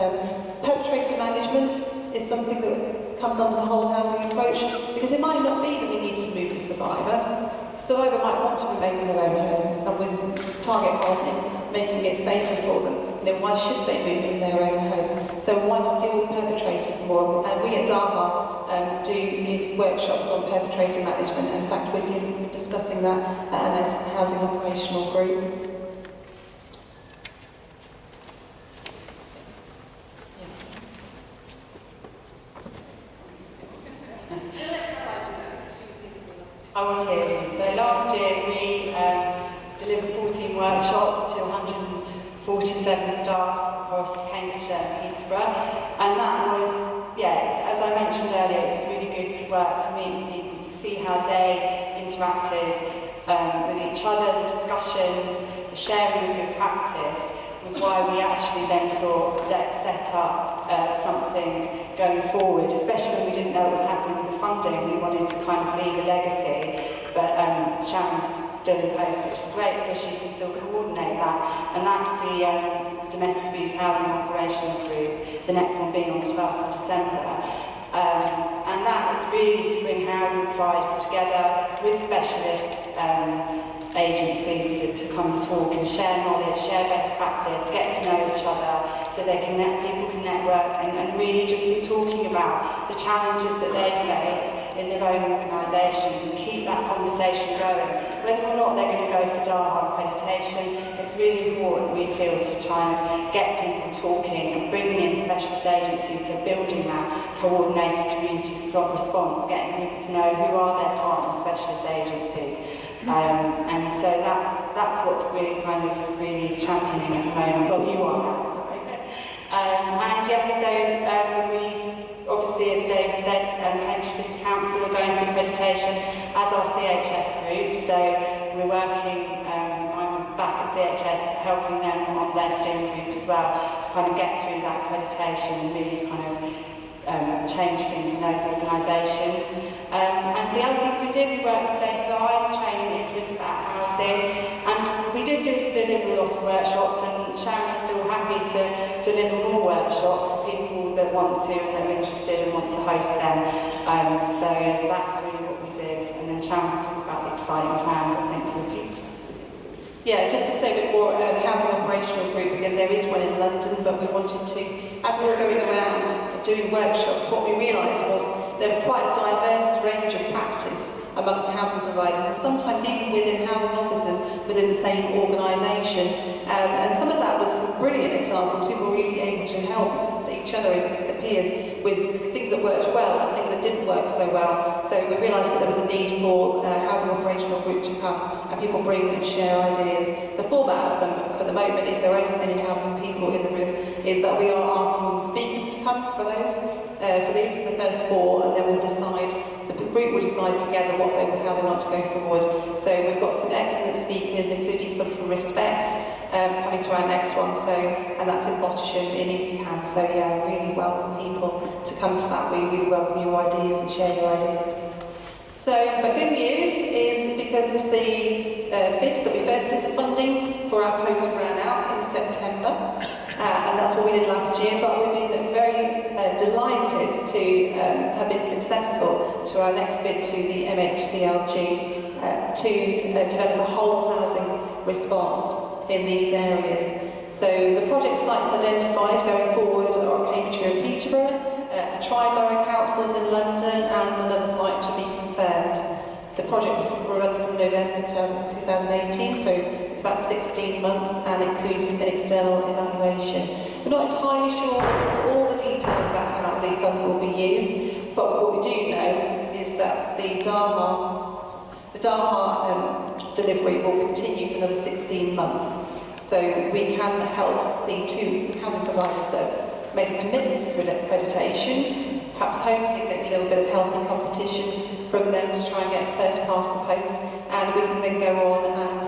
Perpetrator management is something that comes under the whole housing approach, because it might not be that we need to move the survivor. Survivor might want to remain in their own home, and with target on making it safer for them. Why should they move from their own home? So why not deal with perpetrators more? And we at DAHA do give workshops on perpetrator management. In fact, we're discussing that as a housing operational group. I was here. So last year we delivered 14 workshops to 147 staff across Cambridgeshire and Peterborough, and that was, as I mentioned earlier, it was really good to work, to meet with people, to see how they interacted with each other, the discussions, the sharing of good practice was why we actually then thought, let's set up something going forward, especially when we didn't know what was happening with the funding. We wanted to kind of leave a legacy, but Sharon's still in post, which is great, so she can still coordinate that. And that's the Domestic Abuse Housing Operational Group, the next one being on the 12th of December. And that is really to bring housing providers together with specialist agencies to come and talk and share knowledge, share best practice, get to know each other, so people can network and really just be talking about the challenges that they face in their own organisations and keep that conversation going. Whether or not they're going to go for DAHA accreditation, it's really important, we feel, to try and get people talking and bringing in specialist agencies, so building that coordinated community response, getting people to know who are their partner specialist agencies. And so that's what we're kind of really championing at the moment. Well, you are, sorry. And yes, so we've obviously, as David said, Cambridge City Council are going for accreditation as our CHS group. So we're working, I'm back at CHS helping them on their steering group as well to kind of get through that accreditation and really kind of change things in those organisations. And the other things we did, we worked with Safe Lives, training Nicholas about housing, and we did deliver a lot of workshops, and Sharon is still happy to deliver more workshops for people that want to and that are interested and want to host them. So that's really what we did, and then Sharon will talk about the exciting plans, I think, for the future. Yeah, just to say a bit more, the Housing Operational Group, again, there is one in London, but we wanted to, as we were going around doing workshops, what we realised was there was quite a diverse range of practice amongst housing providers, and sometimes even within housing officers within the same organisation. And some of that was some brilliant examples, people were really able to help each other, their peers, with things that worked well and things that didn't work so well. So we realised that there was a need for a housing operational group to come and people bring and share ideas. The format of them, for the moment, if there are so many housing people in the room, is that we are asking speakers to come for those. For these are the first 4, and then we'll decide, the group will decide together how they want to go forward. So we've got some excellent speakers, including some from Respect, coming to our next one, and that's in Bottisham in Eastham. So yeah, really welcome people to come to that. We really welcome your ideas and share your ideas. So, but good news is because of the bid that we first did the funding for our post ran out in September, and that's what we did last year, but we've been very delighted to have been successful to our next bid to the MHCLG to develop a whole housing response in these areas. So the project sites identified going forward are Cambridgeshire and Peterborough, the Tri-Borough Councils in London, and another site to be confirmed. The project will run from November 2018, so it's about 16 months and includes an external evaluation. We're not entirely sure of all the details about how the funds will be used, but what we do know is that the DAHA delivery will continue for another 16 months. So we can help the 2 housing providers that have made a commitment to accreditation, perhaps hoping to get a little bit of healthy competition from them to try and get first past the post, and we can then go on and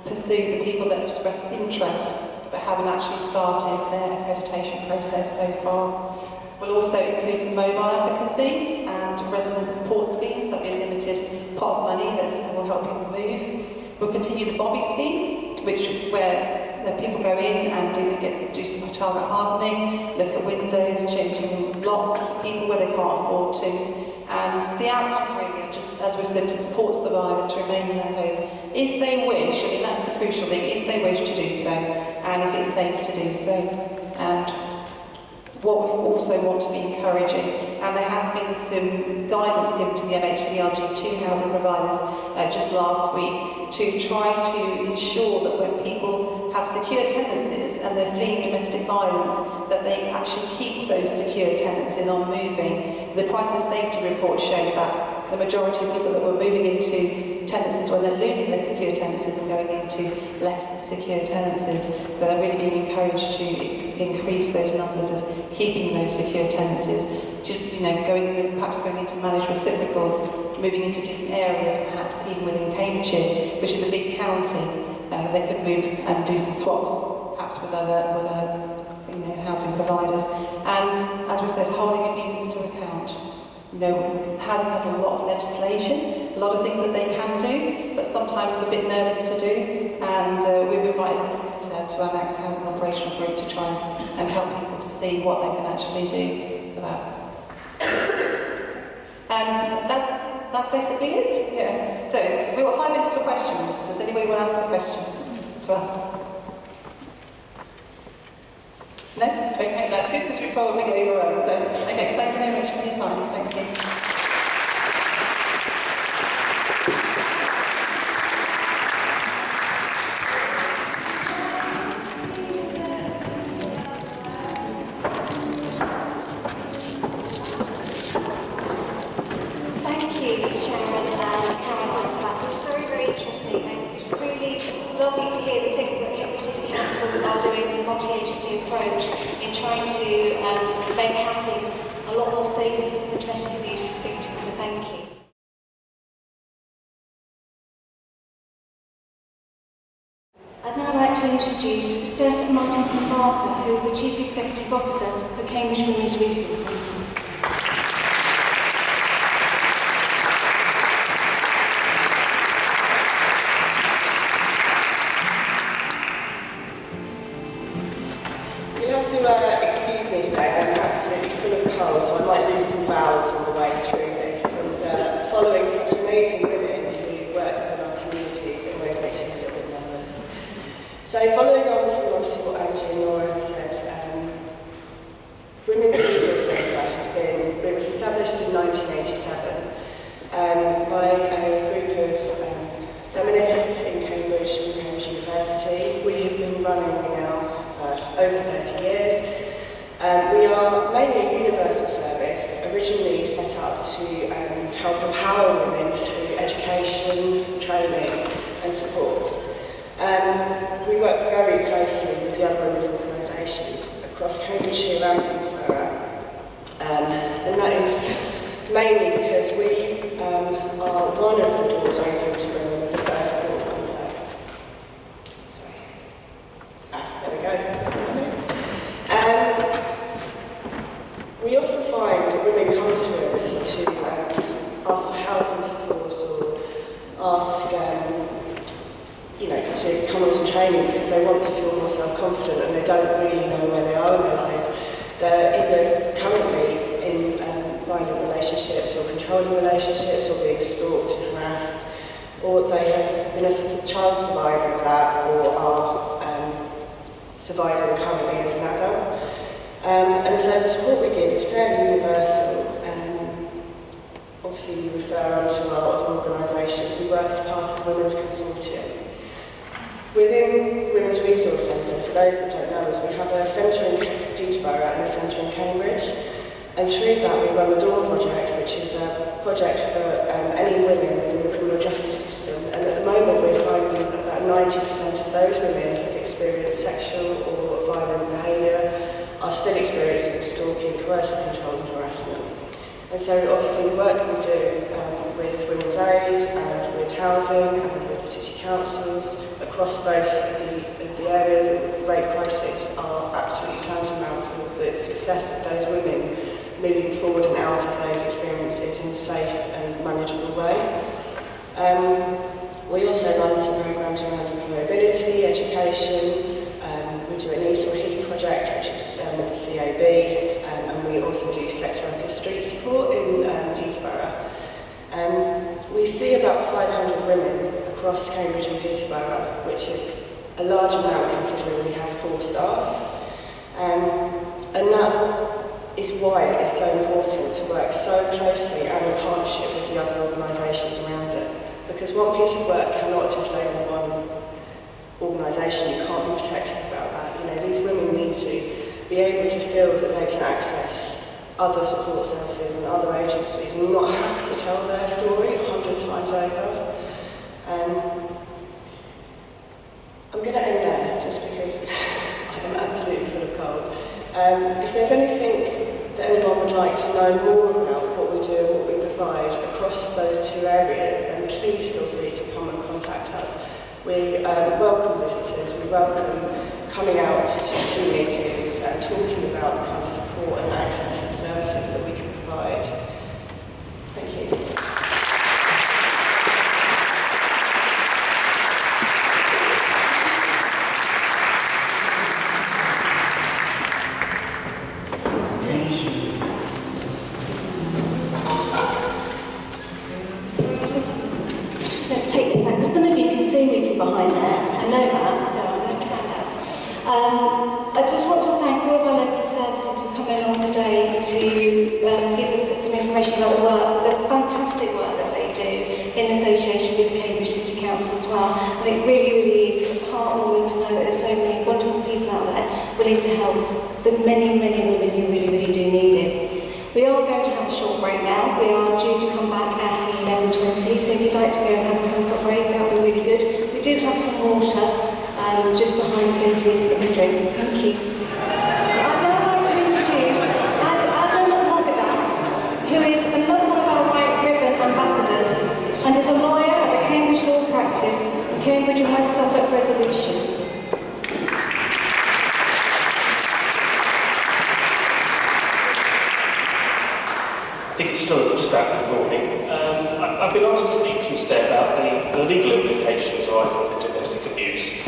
pursue the people that have expressed interest but haven't actually started their accreditation process so far. We'll also include some mobile advocacy and resident support schemes. That'll be a limited pot of money that will help people move. We'll continue the Bobby scheme, where people go in and do some target hardening, look at windows, changing locks for people where they can't afford to. And the outcomes really are just, as we've said, to support survivors to remain in their home. If they wish, I mean that's the crucial thing, if they wish to do so, and if it's safe to do so. And what we also want to be encouraging, and there has been some guidance given to the MHCRG to housing providers just last week to try to ensure that when people have secure tenancies and they're fleeing domestic violence, that they actually keep those secure tenancies on moving. The Price of Safety report showed that the majority of people that were moving into tenancies when they're losing their secure tenancies and going into less secure tenancies. So they're really being encouraged to increase those numbers of keeping those secure tenancies. Perhaps going into managed reciprocals, moving into different areas, perhaps even within Cambridgeshire, which is a big county. They could move and do some swaps, perhaps with other housing providers. And as we said, holding abusers to account. Housing has a lot of legislation, a lot of things that they can do, but sometimes a bit nervous to do. And we've invited a solicitor to our next housing operational group to try and help people to see what they can actually do for that. And that's basically it. Yeah. So we've got 5 minutes for questions. Does anybody want to ask a question to us? No? Okay, that's good because we probably go overrun. So, okay, thank you very much for your time. Thank you. Introduce Steph Martinson-Barker, who is the Chief Executive Officer for Cambridge Women's Resource Centre. You'll have to excuse me today, I'm absolutely full of cold, so I might lose some vowels on the way through this. And following such amazing women who work within our communities, it always makes you a little bit nervous. So following on from obviously what Angie and Laura have said, Women's Resource Centre it was established in 1987 by a group of feminists in Cambridge from Cambridge University. We have been running now over 30 years. We are mainly a universal service, originally set up to help empower women through education, training and support. We work very closely with the other women's organisations across Cambridgeshire and Peterborough, and that is mainly because we are one of the doors open to women as a first point of contact. There we go. We often find that women come to us to ask for housing support or ask to come on some training because they want to feel more self-confident and they don't really know where they are in their lives. They're either currently in violent relationships or controlling relationships or being stalked and harassed, or they have been a child survivor of that or are surviving currently as an adult. And so the support we give is fairly universal. Obviously we refer on to our other organisations. We work as part of the Women's Consortium. Within Women's Resource Centre, for those that don't know us, we have a centre in Peterborough and a centre in Cambridge. And through that we run the Dawn Project, which is a project for any women within the criminal justice system. And at the moment we're finding that about 90% of those women who've experienced sexual or violent behaviour are still experiencing stalking, coercive control and harassment. And so obviously the work we do with Women's Aid and with housing and with the city councils across both of the the areas of rape crisis are absolutely tantamount to the success of those women moving forward and out of those experiences in a safe and manageable way. We also run some programmes around employability, education. We do an Eat or Heat project, which is with the CAB, and we also do sex worker street support in Peterborough. We see about 500 women across Cambridge and Peterborough, which is a large amount considering we have 4 staff. And that is why it is so important to work so closely and in partnership with the other organisations around us. Because one piece of work cannot just label one organisation. You can't be protective about that. You know, these women need to be able to feel that they can access other support services and other agencies and not have to tell their story 100 times over. I'm going to end there just because I am absolutely full of cold. If there's anything that anyone would like to know more about what we do and what we provide across those 2 areas, then please feel free to come and contact us. We welcome visitors, we welcome coming out to meetings and talking about the kind of support and access and services that we can provide. Thank you. Behind there. I know that, so I'm going to stand up. I just want to thank all of our local services for coming on today to give us some information about the work, the fantastic work that they do in association with Cambridge City Council as well. And it really, really is heartwarming to know that there's so many wonderful people out there willing to help the many, many women who really, really do need it. We are going to have a short break now. We are due to come back at 11:20, so if you'd like to go and have a comfort break, that would be really good. We do have some water just behind the please that we drink. Thank you. I'd now like to introduce Adam Mogadas, who is another one of our White Ribbon ambassadors and is a lawyer at the Cambridge Law Practice and Cambridge and West Suffolk Resolution. I think it's still just about good morning. I've been asked to speak to you today about the legal implications arising from domestic abuse.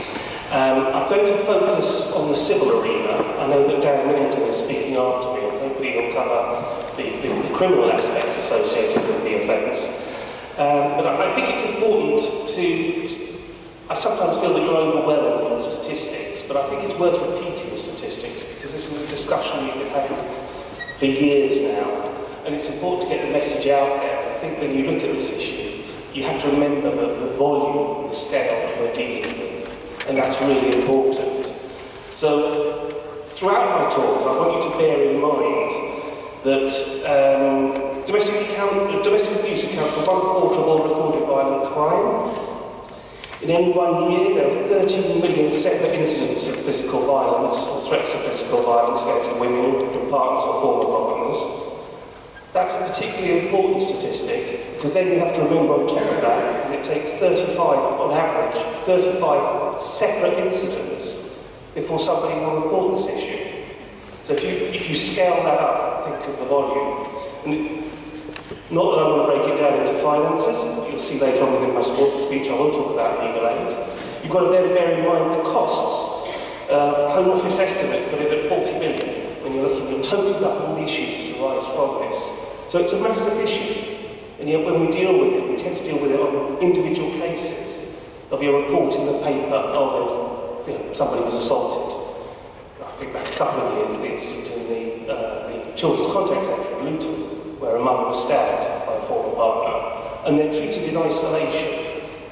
I'm going to focus on the civil arena. I know that Darren Millington is speaking after me, and hopefully he'll cover the criminal aspects associated with the offence. But I think it's important I sometimes feel that you're overwhelmed with statistics, but I think it's worth repeating statistics because this is a discussion we've been having for years now. And it's important to get the message out there. I think when you look at this issue, you have to remember the volume, the scale that we're dealing with. And that's really important. So, throughout my talk, I want you to bear in mind that domestic abuse accounts for 1/4 of all recorded violent crime. In any one year, there are 13 million separate incidents of physical violence or threats of physical violence against women from partners or former partners. That's a particularly important statistic because then you have to remember on top of that it takes 35, on average, 35 separate incidents before somebody will report this issue. So if you scale that up, think of the volume. And not that I'm going to break it down into finances, you'll see later on within my speech I will talk about legal aid. You've got to then bear in mind the costs. Home Office estimates put it at 40 million when you're looking at totaling up all the issues that arise from this. So it's a massive issue, and yet when we deal with it, we tend to deal with it on individual cases. There'll be a report in the paper, somebody was assaulted. I think back a couple of years, the incident in the Children's Contact Centre in Luton, where a mother was stabbed by a former partner, and they're treated in isolation.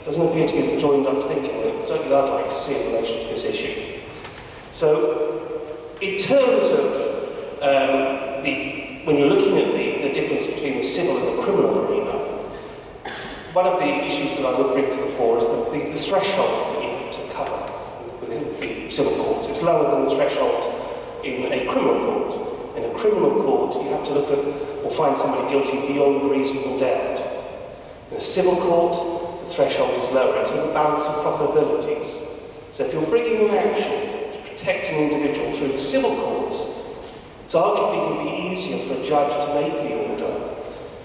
Doesn't appear to be the joined up thinking that certainly I'd like to see in relation to this issue. So, in terms of when you're looking at the difference between the civil and the criminal arena, one of the issues that I would bring to the fore is the thresholds that you have to cover within the civil courts. It's lower than the threshold in a criminal court. In a criminal court, you have to look at or find somebody guilty beyond reasonable doubt. In a civil court, the threshold is lower. It's a balance of probabilities. So if you're bringing an action to protect an individual through the civil courts, it's arguably going to be easier for a judge to make the order,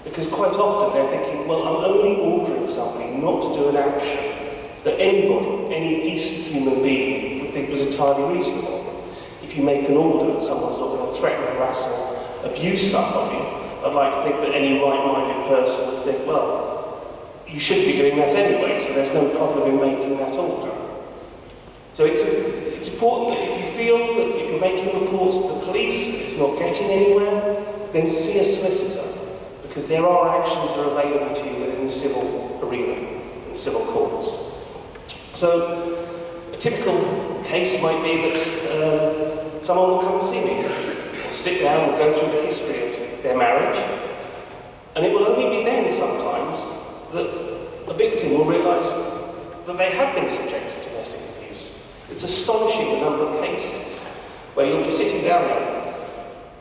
because quite often they're thinking, well, I'm only ordering somebody not to do an action that anybody, any decent human being would think was entirely reasonable. If you make an order that someone's not going to threaten, harass or abuse somebody, I'd like to think that any right-minded person would think, well, you should be doing that anyway, so there's no problem in making that order. So it's important that if you feel that if you're making reports to the police, it's not getting anywhere, then see a solicitor, because there are actions that are available to you in the civil arena, in civil courts. So a typical case might be that someone will come and see me, or sit down and go through the history of their marriage, and it will only be then sometimes that the victim will realise that they have been subjected to domestic abuse. It's astonishing the number of cases where you'll be sitting down there,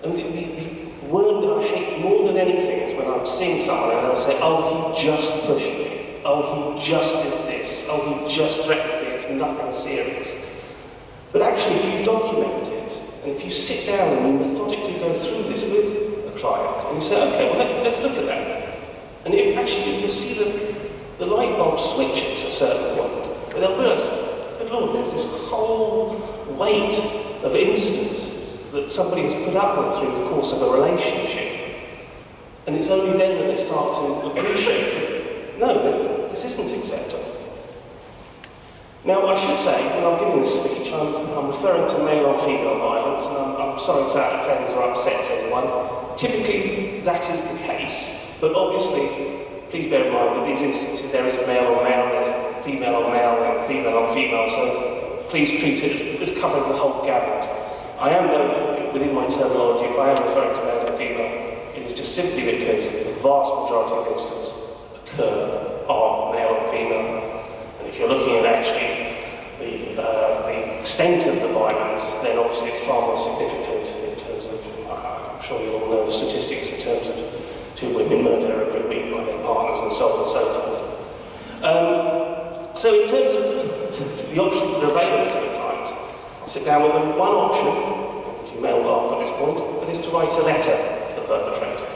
and the word that I hate more than anything is when I'm seeing someone and they'll say, oh, he just pushed me, oh, he just did this, oh, he just threatened me, it's nothing serious. But actually, if you document it, and if you sit down and you methodically go through this with a client, and you say, okay, well, let's look at that. And you'll see the light bulb switch at a certain point, where they'll realise, good Lord, there's this whole weight of incidences that somebody has put up with through the course of a relationship. And it's only then that they start to appreciate, no, this isn't acceptable. Now, I should say, when I'm giving this speech, I'm referring to male on female violence, and I'm sorry if that offends or upsets anyone. Typically, that is the case, but obviously, please bear in mind that these instances, there is male on male, there's female on male, and female on female, so please treat it as covering the whole gamut. I am, though, within my terminology, if I am referring to male and female, it is just simply because the vast majority of instances are male and female. And if you're looking at actually the extent of the violence, then obviously it's far more significant in terms of, I'm sure you all know the statistics in terms of 2 women murdered every week by their partners and so on and so forth. So in terms of the options that are available to the client, I'll sit down with them. One option, you may all laugh at this point, but is to write a letter to the perpetrator.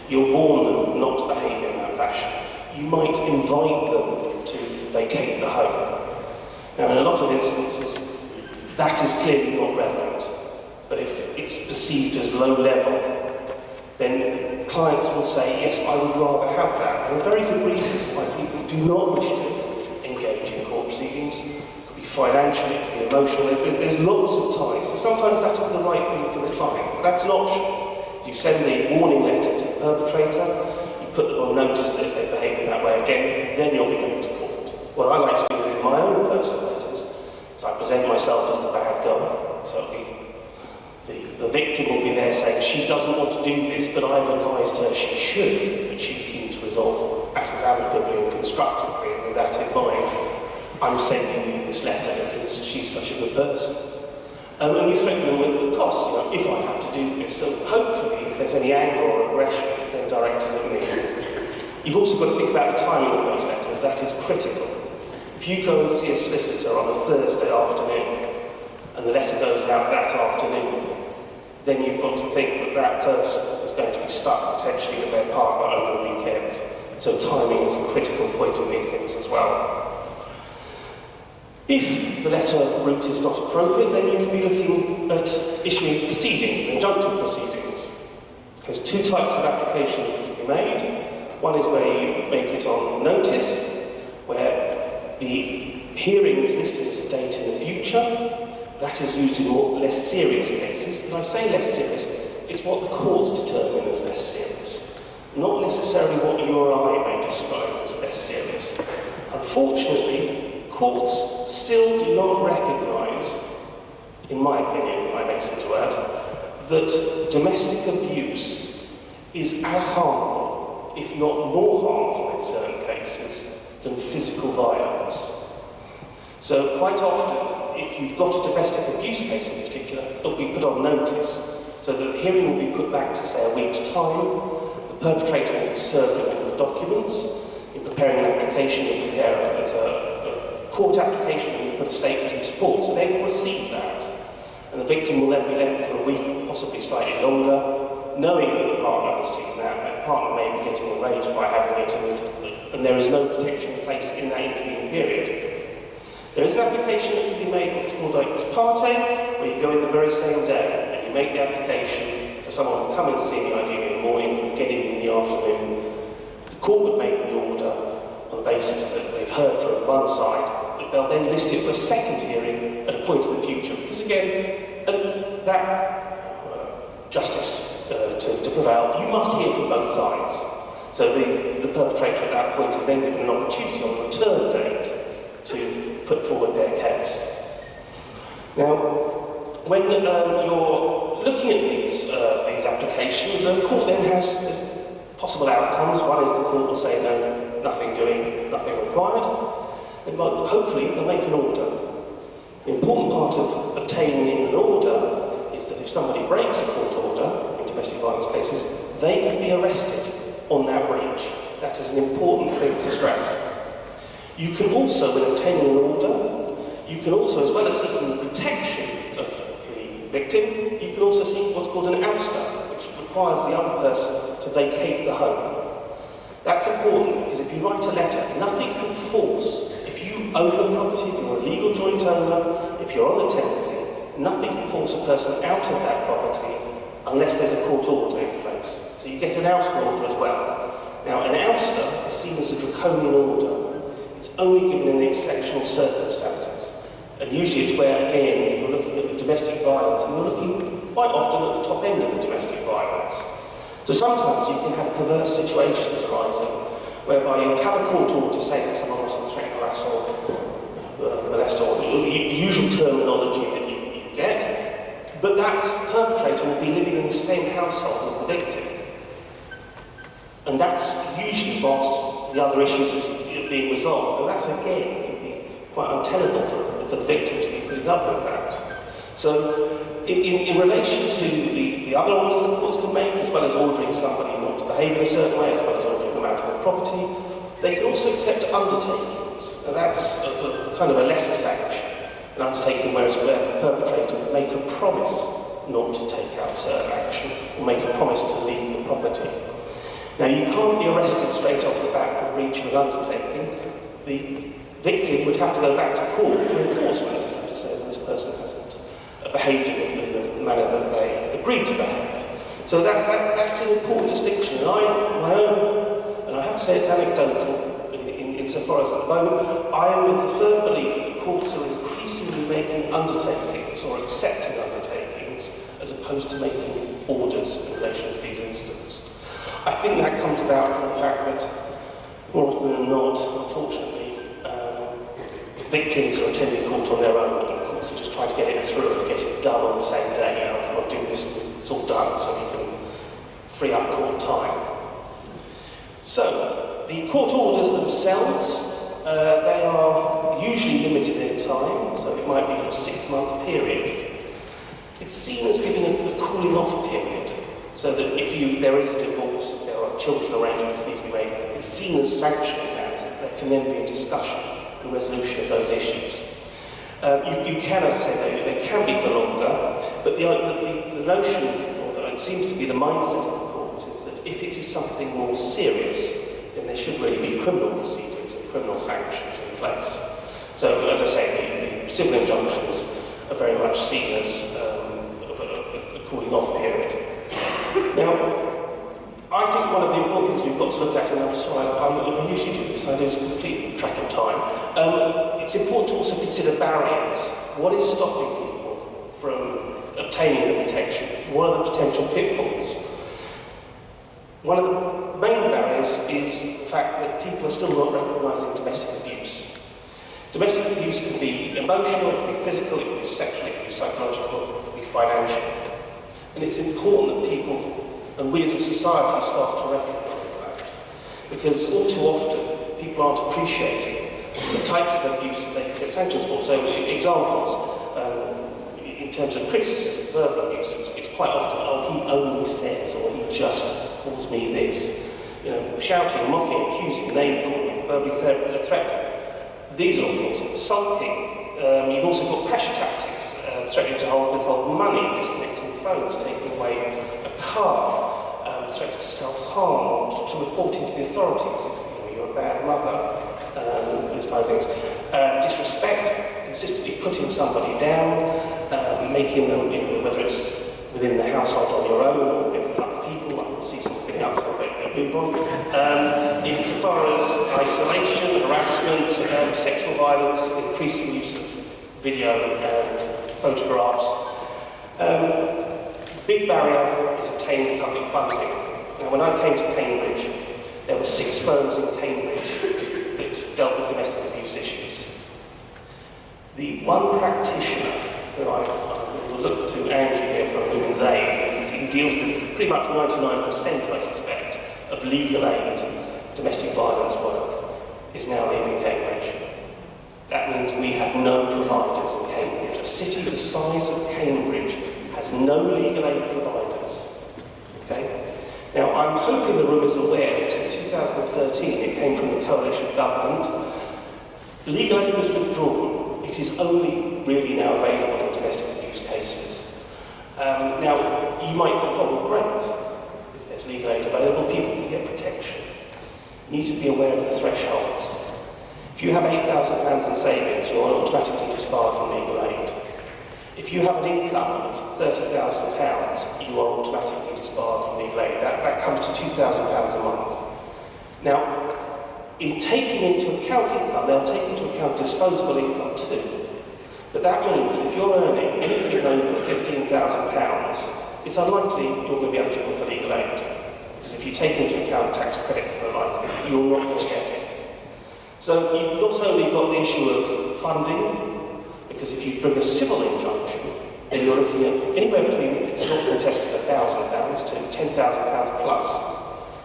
You'll warn them not to behave in that fashion. You might invite them to vacate the home. Now, in a lot of instances, that is clearly not relevant. But if it's perceived as low level, then clients will say, yes, I would rather have that. And there are very good reasons why people do not wish to engage in court proceedings. It could be financial, it could be emotional. There's lots of ties. So sometimes that is the right thing for the client. But that's an option. You send the warning letter to the perpetrator, put them on notice that if they behave in that way again, then you'll be going to court. What I like to do in my own personal letters is I present myself as the bad guy. So the victim will be there saying, she doesn't want to do this, but I've advised her she should, but she's keen to resolve matters amicably and constructively, and with that in mind, I'm sending you this letter because she's such a good person. And you threaten them with the cost, if I have to do this. So hopefully, if there's any anger or aggression, it's then directed at me. You've also got to think about the timing of those letters. That is critical. If you go and see a solicitor on a Thursday afternoon, and the letter goes out that afternoon, then you've got to think that that person is going to be stuck potentially with their partner over the weekend. So timing is a critical point in these things as well. If the letter route is not appropriate, then you can be looking at issuing proceedings, injunctive proceedings. There's 2 types of applications that can be made. One is where you make it on notice, where the hearing is listed as a date in the future. That is used in less serious cases. And I say less serious, it's what the courts determine as less serious, not necessarily what you or I may describe as less serious. Unfortunately, courts still do not recognise, in my opinion, I hasten to add, that domestic abuse is as harmful, if not more harmful in certain cases, than physical violence. So quite often, if you've got a domestic abuse case in particular, it'll be put on notice, so that the hearing will be put back to, say, a week's time. The perpetrator will be served with all the documents. In preparing an application, you'll prepare it as a court application and we put a statement in support. So they will receive that. And the victim will then be left for a week, possibly slightly longer, knowing that the partner has seen that. The partner may be getting enraged by having it, and there is no protection in place in that intervening period. There is an application that can be made, what's called ex parte, where you go in the very same day and you make the application for someone to come and see me, ideally in the morning, and get in the afternoon. The court would make the order on the basis that they've heard from one side, but they'll then list it for a second hearing at a point in the future. Because again, that justice to prevail, you must hear from both sides. So the perpetrator at that point is then given an opportunity on the return date to put forward their case. Now, when you're looking at these applications, the court then has possible outcomes. One is the court will say no, nothing doing, nothing required. And hopefully they'll make an order. The important part of obtaining an order is that if somebody breaks a court order in domestic violence cases, they can be arrested on that breach. That is an important thing to stress. You can also, when obtaining an order, you can also, as well as seeking the protection of the victim, you can also seek what's called an ouster, which requires the other person to vacate the home. That's important because if you write a letter, nothing can force. If you own the property, if you're a legal joint owner, if you're on a tenancy, nothing can force a person out of that property unless there's a court order in place. So you get an ouster order as well. Now, an ouster is seen as a draconian order. It's only given in exceptional circumstances. And usually it's where, again, you're looking at the domestic violence, and you're looking quite often at the top end of the domestic violence. So sometimes you can have perverse situations arising, whereby you'll have a court order saying that someone mustn't threaten, harass, or molest, or the usual terminology that you get, but that perpetrator will be living in the same household as the victim. And that's usually whilst the other issues are being resolved, and that again can be quite untenable for the victim to be putting up with that. So in relation to the other orders the courts can make, as well as ordering somebody not to behave in a certain way, as well as ordering them out of the property, they can also accept undertakings. And that's kind of a lesser sanction, an undertaking where the perpetrator would make a promise not to take out certain action, or make a promise to leave the property. Now, you can't be arrested straight off the bat for breach of an undertaking. The victim would have to go back to court for enforcement. You'd have to say that this person hasn't behaved in the manner that they agreed to behave. So that's an important distinction. And I have to say it's anecdotal insofar as at the moment, I am with the firm belief that the courts are increasingly making undertakings or accepting undertakings as opposed to making orders in relation to these incidents. I think that comes about from the fact that more often than not, unfortunately, victims are attending court on their own, and the courts are just trying to get it through and get it done on the same day. You know, I'll do this, and it's all done, so we can free up court time. So, the court orders themselves, they are usually limited in time, so it might be for a 6-month period. It's seen as giving a cooling off period, so that if there is a divorce, if there are children arrangements that need to be made, it's seen as sanctioning that, so there can then be a discussion and resolution of those issues. You can, as I say, they can be for longer, but the notion, or it seems to be the mindset of the courts, is that if it is something more serious, then there should really be criminal proceedings and criminal sanctions in place. So, as I say, the civil injunctions are very much seen as a cooling off period. Now, I think one of the important things we've got to look at, and I'm sorry, I usually do this, I lose complete track of time. It's important to also consider barriers. What is stopping people from obtaining the protection? What are the potential pitfalls? One of the main barriers is the fact that people are still not recognising domestic abuse. Domestic abuse can be emotional, it can be physical, it can be sexual, it can be psychological, it can be financial. And it's important that people, and we as a society, start to recognise that. Because all too often, people aren't appreciating the types of abuse that they can get sanctions for. So, examples, in terms of criticism, verbal abuse, it's quite often, oh, he only says, or he just calls me this. You know, shouting, mocking, accusing, name-calling, verbally threatening. These are all things. Sulking. You've also got pressure tactics, threatening to withhold money, disconnecting phones, taking away a car, threats to self-harm, to reporting to the authorities if you're a bad mother, these kind of things. Disrespect, consistently putting somebody down, making them, whether it's within the household on your own or with other people. I can see something else, I'll move on. Insofar as isolation, harassment, sexual violence, increasing use of video and photographs. Big barrier is obtaining public funding. Now, when I came to Cambridge, there were 6 firms in Cambridge that dealt with domestic abuse issues. The one practitioner that I will look to Andrew here from Women's Aid, he deals with pretty much 99%, I suspect, of legal aid domestic violence work, is now leaving Cambridge. That means we have no providers in Cambridge. A city the size of Cambridge has no legal aid providers. Okay? Now, I'm hoping the room is aware that in 2013 it came from the coalition government. Legal aid was withdrawn. It is only really now available in domestic abuse cases. Now, you might think, oh, well, great. If there's legal aid available, people can get protection. You need to be aware of the thresholds. If you have £8,000 in savings, you are automatically disbarred from legal aid. If you have an income of £30,000, you are automatically disbarred from legal aid. That comes to £2,000 a month. Now, in taking into account income, they'll take into account disposable income too. But that means if you're earning anything over £15,000, it's unlikely you're going to be eligible for legal aid. Because if you take into account tax credits and the like, you're not going to get it. So you've not only got the issue of funding, because if you bring a civil injunction, then you're looking at anywhere between, if it's not contested, £1,000 to £10,000 plus.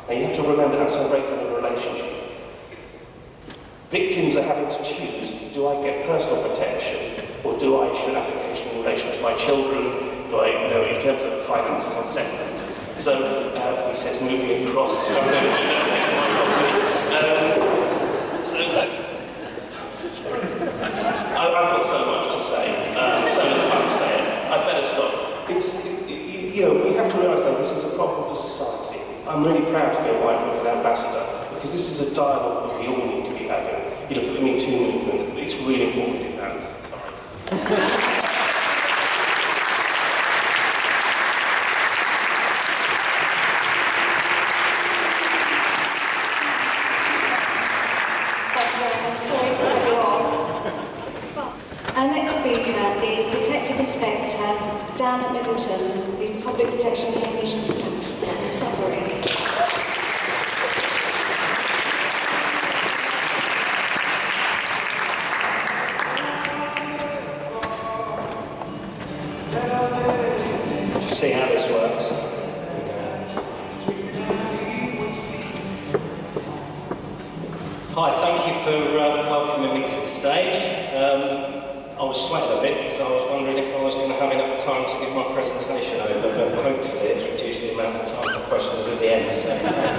Now you have to remember that's a regular relationship. Victims are having to choose, do I get personal protection, or do I issue an application in relation to my children? Do I, in terms of finances on settlement? So he says moving across. I've got so much to say, so little time to say it. I'd better stop. We have to realise that this is a problem for society. I'm really proud to be a White Women ambassador because this is a dialogue that we all need to be having. You look at the Me Too movement, it's really important to do that. Sorry. Our next speaker is Detective Inspector Dan Middleton, who's the Public Protection Commission Stafford. See how this works. Hi, thank you for welcoming me to the stage. I was sweating a bit because I was wondering if I was going to have enough time to give my presentation over, but hopefully it's reduced the amount of time for questions at the end, so thanks.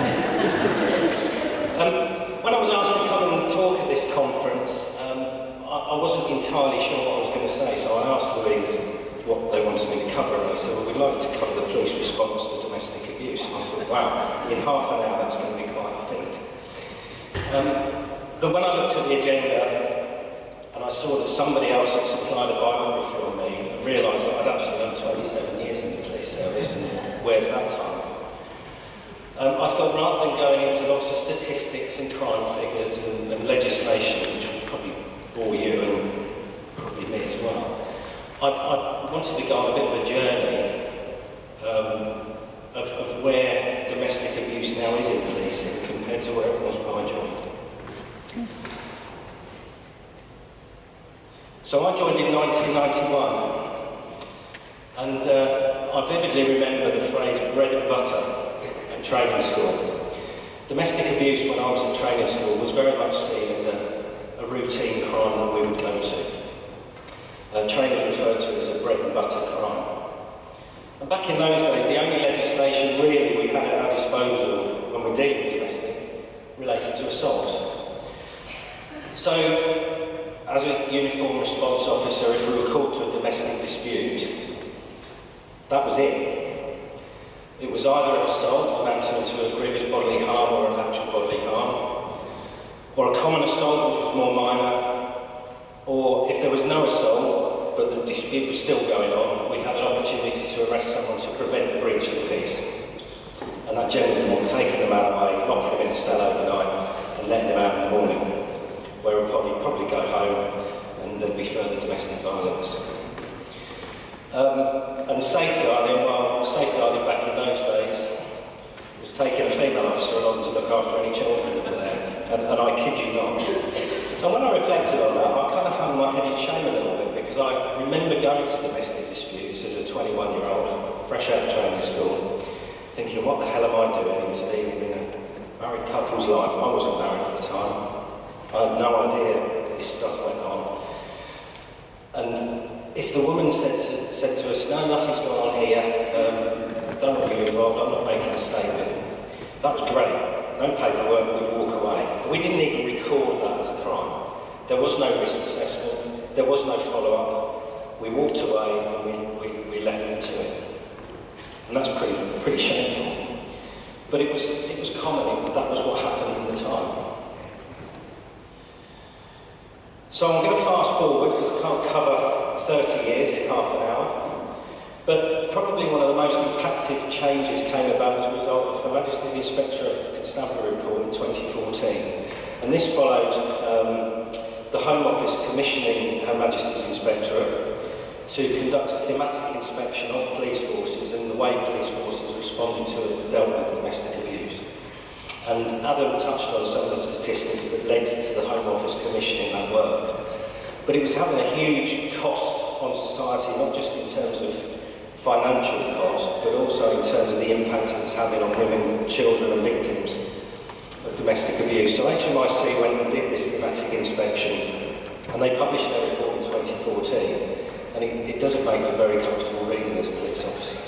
When I was asked to come and talk at this conference, I wasn't entirely sure what I was going to say, so I asked Louise what they wanted me to cover, and they said, well, we'd like to cover the police response to domestic abuse. And I thought, wow, in half an hour that's going to be quite a feat. But when I looked at the agenda, and I saw that somebody else had supplied a biography on me, I realised that I'd actually done 27 years in the police service, and where's that time? I thought rather than going into lots of statistics and crime figures and legislation, which would probably bore you and probably me as well, I wanted to go on a bit of a journey of where domestic abuse now is in policing compared to where it was when I joined. So I joined in 1991, and I vividly remember the phrase bread and butter at training school. Domestic abuse when I was at training school was very much seen as a routine crime that we would go to. Trainers referred to it as a bread and butter crime. And back in those days, the only legislation really we had at our disposal when we dealt with domestic related to assault. So as a uniform response officer, if we were called to a domestic dispute, that was it. It was either an assault amounting to a grievous bodily harm or an actual bodily harm, or a common assault which was more minor, or if there was no assault but the dispute was still going on, we had an opportunity to arrest someone to prevent the breach of the peace. And that generally meant taking the man away, locking him in a cell overnight and letting him out in the morning, where he'd probably go home and there'd be further domestic violence. And safeguarding, well, safeguarding back in those days was taking a female officer along to look after any children that were there. And I kid you not. And when I reflected on that, I kind of hung my head in shame a little bit, because I remember going to domestic disputes as a 21-year-old, fresh out of training school, thinking, what the hell am I doing intervening in a married couple's life? I wasn't married at the time. I had no idea this stuff went on. And if the woman said to us, no, nothing's gone on here, don't want you involved, I'm not making a statement, that was great. No paperwork, we'd walk away. We didn't even record that as a crime. There was no risk assessment, there was no follow-up. We walked away and we left them to it. And that's pretty shameful. But it was common, that was what happened in the time. So I'm going to fast forward, because I can't cover 30 years in half an hour. But probably one of the most impactful changes came about as a result of Her Majesty's Inspector of Constabulary report in 2014. And this followed the Home Office commissioning Her Majesty's Inspectorate to conduct a thematic inspection of police forces and the way police forces responded to and dealt with domestic abuse. And Adam touched on some of the statistics that led to the Home Office commissioning that work. But it was having a huge cost on society, not just in terms of financial cost, but also in terms of the impact it was having on women, children and victims of domestic abuse. So HMIC went and did this thematic inspection, and they published their report in 2014, and it doesn't make for very comfortable reading as a police officer.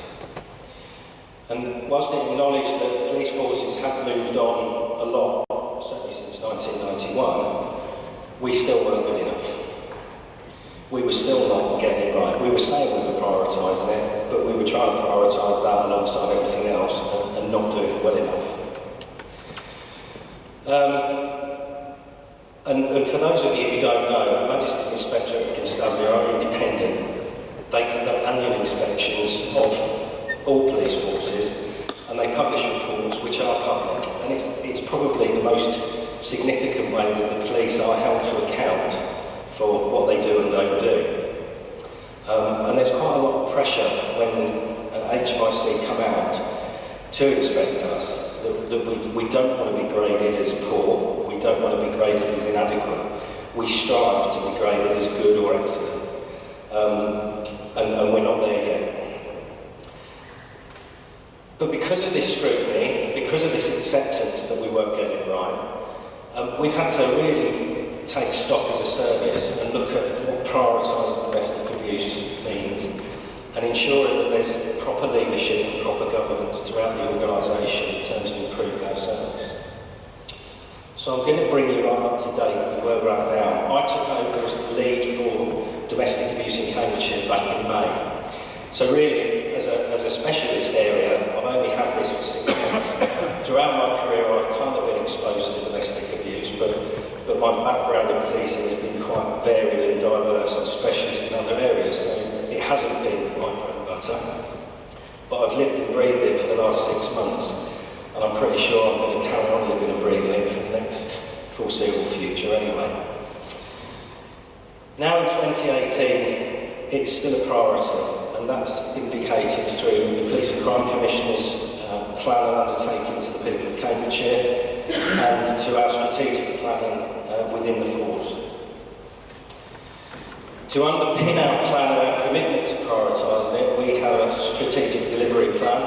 And whilst it acknowledged that police forces had moved on a lot, certainly since 1991, we still weren't good enough. We were still not getting it right. We were saying we were prioritising it, but we were trying to prioritise that alongside everything else and not doing it well enough. And for those of you who don't know, Her Majesty's Inspectorate of Constabulary are independent. They conduct annual inspections of all police forces, and they publish reports which are public. And it's probably the most significant way that the police are held to account for what they do and don't do. And there's quite a lot of pressure when HMIC come out to inspect us, that we don't want to be graded as poor, we don't want to be graded as inadequate. We strive to be graded as good or excellent. And we're not there yet. But because of this scrutiny, because of this acceptance that we weren't getting it right, we've had to really take stock as a service and look at what prioritising domestic abuse means, and ensuring that there's proper leadership and proper governance throughout the organisation in terms of improving our service. So I'm going to bring you right up to date with where we're at now. I took over as the lead for domestic abuse in Cambridgeshire back in May. So really, as a specialist area, I've only had this for 6 months. Throughout my career, I've kind of been exposed to domestic abuse, but my background in policing has been quite varied and diverse and specialist in other areas, so it hasn't been my bread and butter. But I've lived and breathed it for the last 6 months, and I'm pretty sure I'm going to carry on living and breathing it for the next foreseeable future anyway. Now in 2018, it's still a priority, and that's indicated through the Police and Crime Commissioner's plan and undertaking to the people of Cambridgeshire, and to our strategic planning within the force. To underpin our plan and our commitment to prioritising it, we have a strategic delivery plan,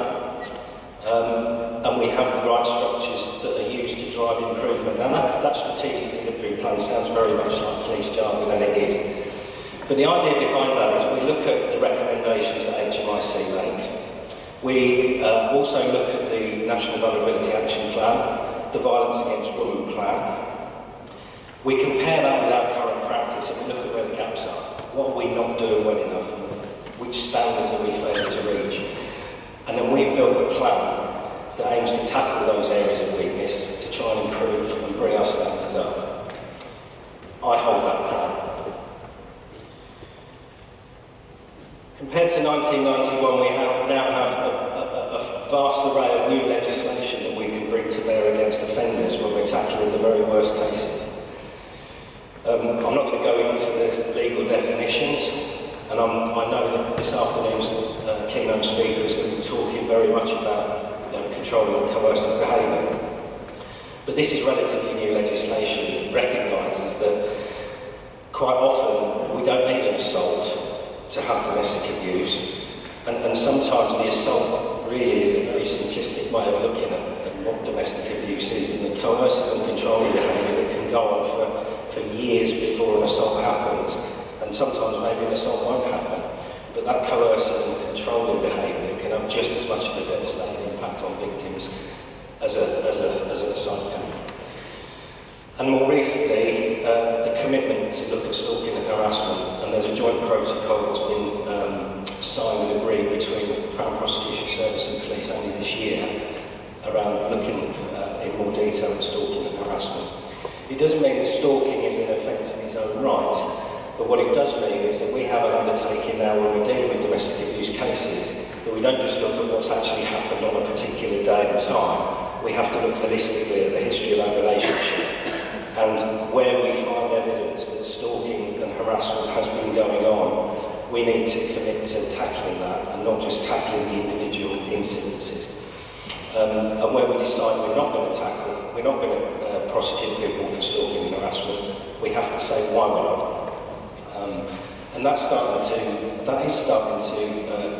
and we have the right structures that are used to drive improvement. And that strategic delivery plan sounds very much like police jargon, and it is. But the idea behind that is we look at the recommendations that HMIC make. We also look at the National Vulnerability Action Plan, the Violence Against Women Plan. We compare that with our current practice and we the gaps are? What are we not doing well enough? Which standards are we failing to reach? And then we've built a plan that aims to tackle those areas of weakness to try and improve and bring our standards up. I hold that plan. Compared to 1991, we now have a vast array of new legislation that we can bring to bear against offenders when we're tackling the very worst cases. I'm not going to go into the legal definitions, and I know that this afternoon's keynote speaker is going to be talking very much about controlling and coercive behaviour. But this is relatively new legislation that recognises that quite often we don't need an assault to have domestic abuse, and sometimes the assault really is a very simplistic way of looking at what domestic abuse is, and the coercive and controlling behaviour that can go on for years before an assault happens, and sometimes maybe an assault won't happen, but that coercive and controlling behaviour can have just as much of a devastating impact on victims as an assault can. And more recently, the commitment to look at stalking and harassment, and there's a joint protocol that's been signed and agreed between the Crown Prosecution Service and police only this year around looking in more detail at stalking and harassment. It doesn't mean that stalking is an offence in its own right, but what it does mean is that we have an undertaking now when we're dealing with domestic abuse cases, that we don't just look at what's actually happened on a particular day and time, we have to look holistically at the history of that relationship. And where we find evidence that stalking and harassment has been going on, we need to commit to tackling that and not just tackling the individual incidences. And where we decide we're not going to prosecute people for stalking and harassment, we have to say why we're not. And that is starting to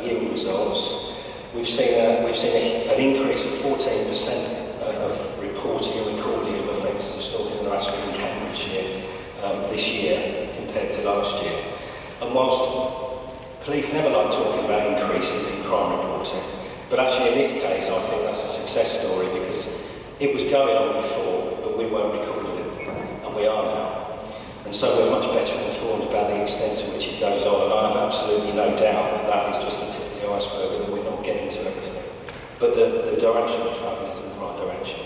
yield results. We've seen an increase of 14% of reporting and recording of offences of stalking and harassment in Cambridgeshire this year compared to last year. And whilst police never like talking about increases in crime reporting, but actually in this case I think that's a success story because it was going on before, but we weren't recording it, and we are now. And so we're much better informed about the extent to which it goes on, and I have absolutely no doubt that that is just the tip of the iceberg and that we're not getting to everything. But the direction of travel is in the right direction.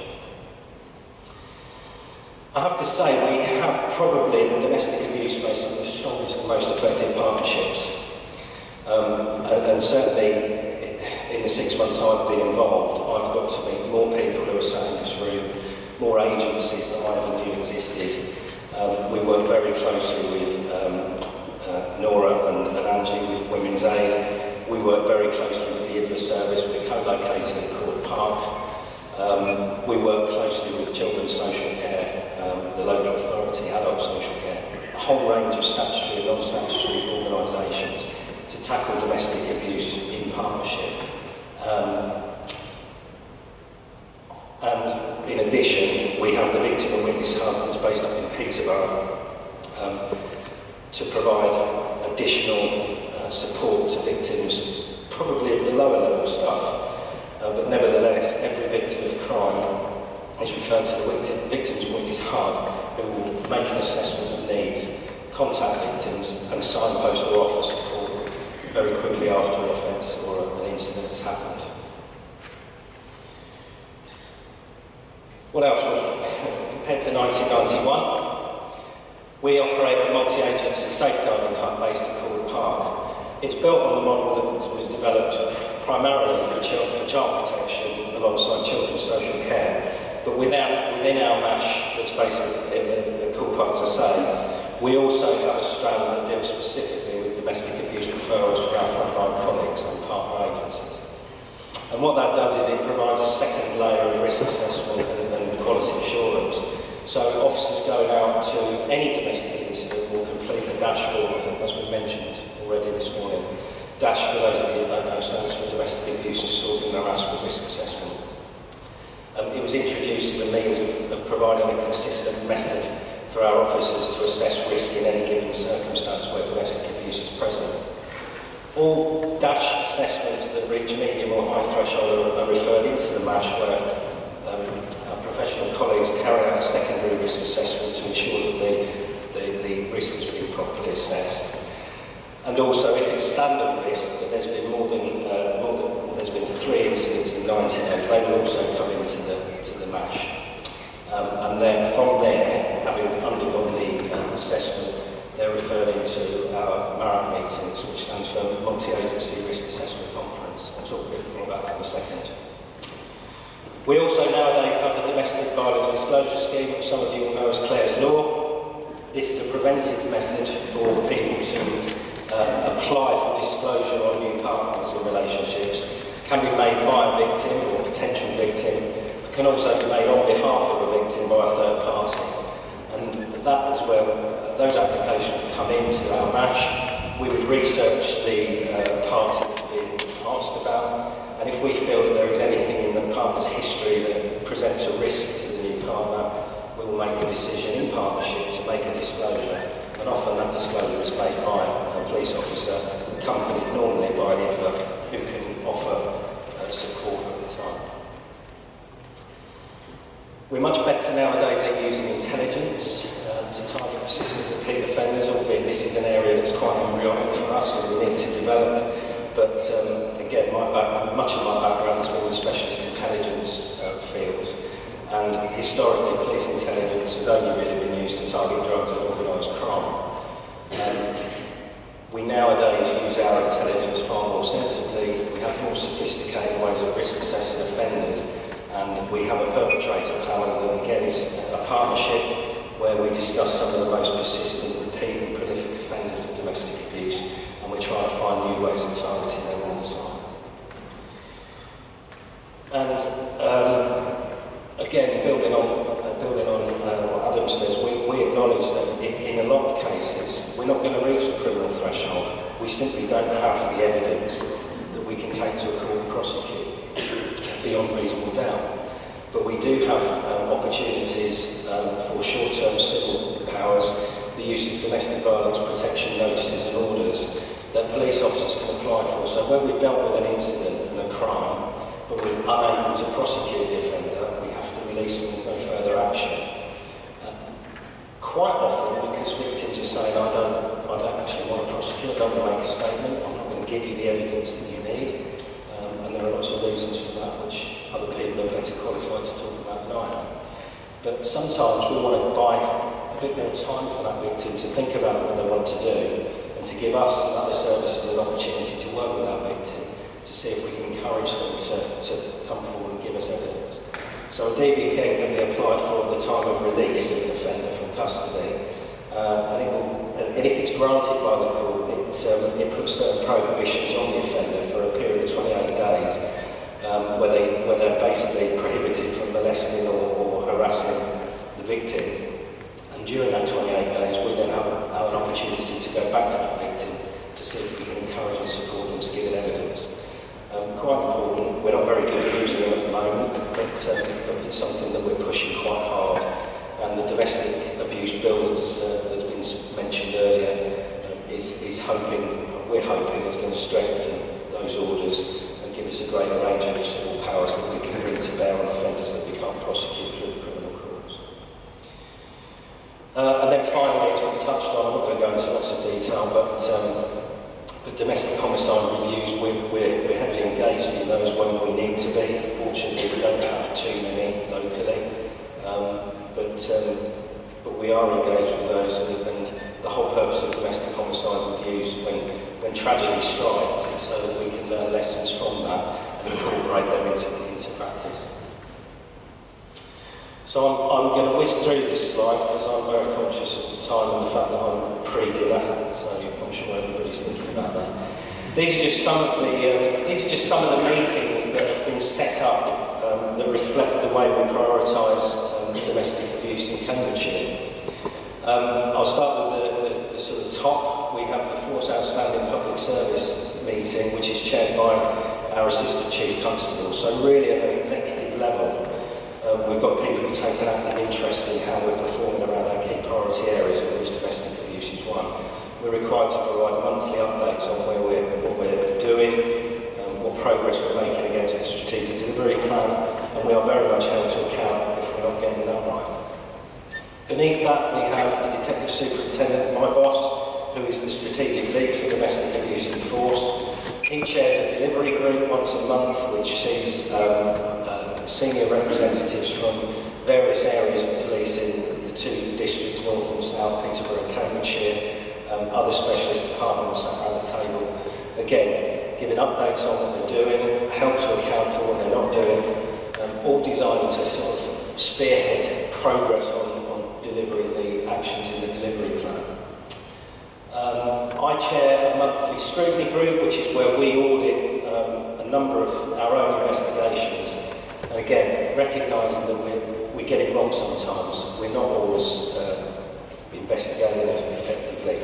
I have to say, we have probably in the domestic abuse space some of the strongest and most effective partnerships. And certainly in the 6 months I've been involved, I've got to meet more people who are sat in this room, more agencies that I never knew existed. We work very closely with Nora and Angie with Women's Aid. We work very closely with the IDVA service. We're co-located at Court Park. We work closely with Children's Social Care, the local authority, Adult Social Care, a whole range of statutory and non-statutory organisations to tackle domestic abuse in partnership. And in addition, we have the Victim and Witness Hub that's based up in Peterborough to provide additional support to victims, probably of the lower level stuff, but nevertheless, every victim of crime is referred to the Victims and Witness Hub, who will make an assessment of needs, contact victims and signpost or offer support very quickly after an offence or an incident has happened. What else? Compared to 1991, we operate a multi-agency safeguarding hub based at Court Park. It's built on the model that was developed primarily for child protection alongside children's social care, but within our MASH that's based at Court Park, as I say, we also have a strand that deals specifically with domestic abuse referrals for our frontline colleagues and partner agencies. And what that does is it provides a second layer of risk assessment and quality assurance. So officers going out to any domestic incident will complete a dashboard, I think as we mentioned already this morning. DASH, for those of you who don't know, stands for Domestic Abuse and Stalking and Harassment Risk Assessment. It was introduced as a means of providing a consistent method for our officers to assess risk in any given circumstance where domestic abuse is present. All DASH assessments that reach medium or high threshold are referred into the MASH, where our professional colleagues carry out a secondary risk assessment to ensure that the risk has been properly assessed. And also, if it's standard risk, but there's been there's been 3 incidents in 90 days, they will also come into the MASH. And then from there, having undergone the assessment, they're referred into our MARAC meetings, which stands for Multi-Agency Risk Assessment Conference. I'll talk a bit more about that in a second. We also nowadays have the Domestic Violence Disclosure Scheme, which some of you will know as Clare's Law. This is a preventive method for people to apply for disclosure on new partners in relationships. It can be made by a victim or potential victim. It can also be made on behalf of a victim by a third party. And that is where those applications come into our MASH. We would research the party that's being asked about, and if we feel that there is anything in the partner's history that presents a risk to the new partner, we will make a decision in partnership to make a disclosure. And often that disclosure is made by a police officer, accompanied normally by an IDVA who can offer support at the time. We're much better nowadays at using intelligence to target persistent repeat offenders, albeit this is an area that's quite embryonic for us and we need to develop. But again, much of my background has been in specialist intelligence fields, and historically police intelligence has only really been used to target drugs and organised crime. We nowadays use our intelligence far more sensibly. We have more sophisticated ways of risk assessing offenders, and we have a perpetrator panel that again is a partnership where we discuss some of the most persistent, repeat and prolific offenders of domestic abuse, and we're trying to find new ways of targeting them all the time. And again, building on what Adam says, we acknowledge that in a lot of cases we're not going to reach the criminal threshold. We simply don't have the evidence that we can take to a court and prosecute beyond reasonable doubt. But we do have opportunities for short-term civil powers, the use of domestic violence protection notices and orders that police officers can apply for. So when we've dealt with an incident and a crime, but we're unable to prosecute the offender, we have to release them with no further action. Quite often, because victims are saying, I don't actually want to prosecute, I don't want to make a statement, I'm not going to give you the evidence that you need. And there are lots of reasons for that, which other people are better qualified to talk about than I am. But sometimes we want to buy a bit more time for that victim to think about what they want to do, and to give us and other services an opportunity to work with that victim to see if we can encourage them to come forward and give us evidence. So a DVPN can be applied for at the time of release of an offender from custody, and if it's granted by the court, it puts certain prohibitions on the offender for a period of 28 days, where they're basically prohibited from molesting or harassing the victim. And during that 28 days, we then have an opportunity to go back to that victim to see if we can encourage and support them to give it evidence. Quite important. We're not very good at using them at the moment, but it's something that we're pushing quite hard. And the domestic abuse bill that's been mentioned earlier we're hoping is going to strengthen those orders and give us a greater range of civil powers that we can bring to bear on offenders that we can't prosecute through the criminal courts. And then finally, as we touched on, I'm not going to go into lots of detail, but the domestic homicide reviews, we're heavily engaged in those when we need to be. Fortunately, we don't have too many locally, but we are engaged with those, and the whole purpose of domestic homicide reviews when tragedy strikes is so that we can learn lessons from that and incorporate them into practice. So I'm going to whiz through this slide because I'm very conscious of the time and the fact that I'm pre-dinner, so I'm sure everybody's thinking about that. These are just some of the meetings that have been set up that reflect the way we prioritise domestic abuse in Cambridgeshire. I'll start with the sort of top. We have the Force Outstanding Public Service meeting, which is chaired by our Assistant Chief Constable. So really at an executive level, we've got people who take an active interest in how we're performing around our key priority areas, of which domestic abuse is one. We're required to provide monthly updates on what we're doing, what progress we're making against the strategic delivery plan, and we are very much held to account if we're not getting that right. Beneath that, we have the Detective Superintendent, my boss, who is the strategic lead for domestic abuse in force. He chairs a delivery group once a month, which sees senior representatives from various areas of police in the two districts, North and South, Peterborough and Cambridgeshire, other specialist departments sat around the table. Again, giving updates on what they're doing, help to account for what they're not doing, all designed to sort of spearhead progress on delivering the actions in the delivery plan. I chair a monthly scrutiny group, which is where we audit a number of our own investigations. And again, recognising that we get it wrong sometimes. We're not always investigating effectively.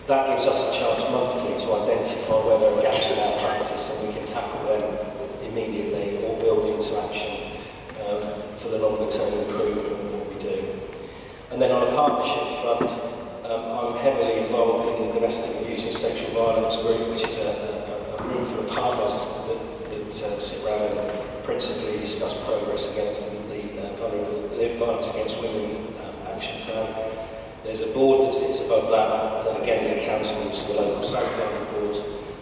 That gives us a chance monthly to identify where there are gaps in our practice, and we can tackle them immediately or build into action for the longer term improvement of what we do. And then on a partnership front, I'm heavily involved in the domestic abuse and sexual violence group, which is a room full of partners that sit around and principally discuss progress against the Violence Against Women Action Plan. There's a board that sits above that again is accountable to the local safeguarding board.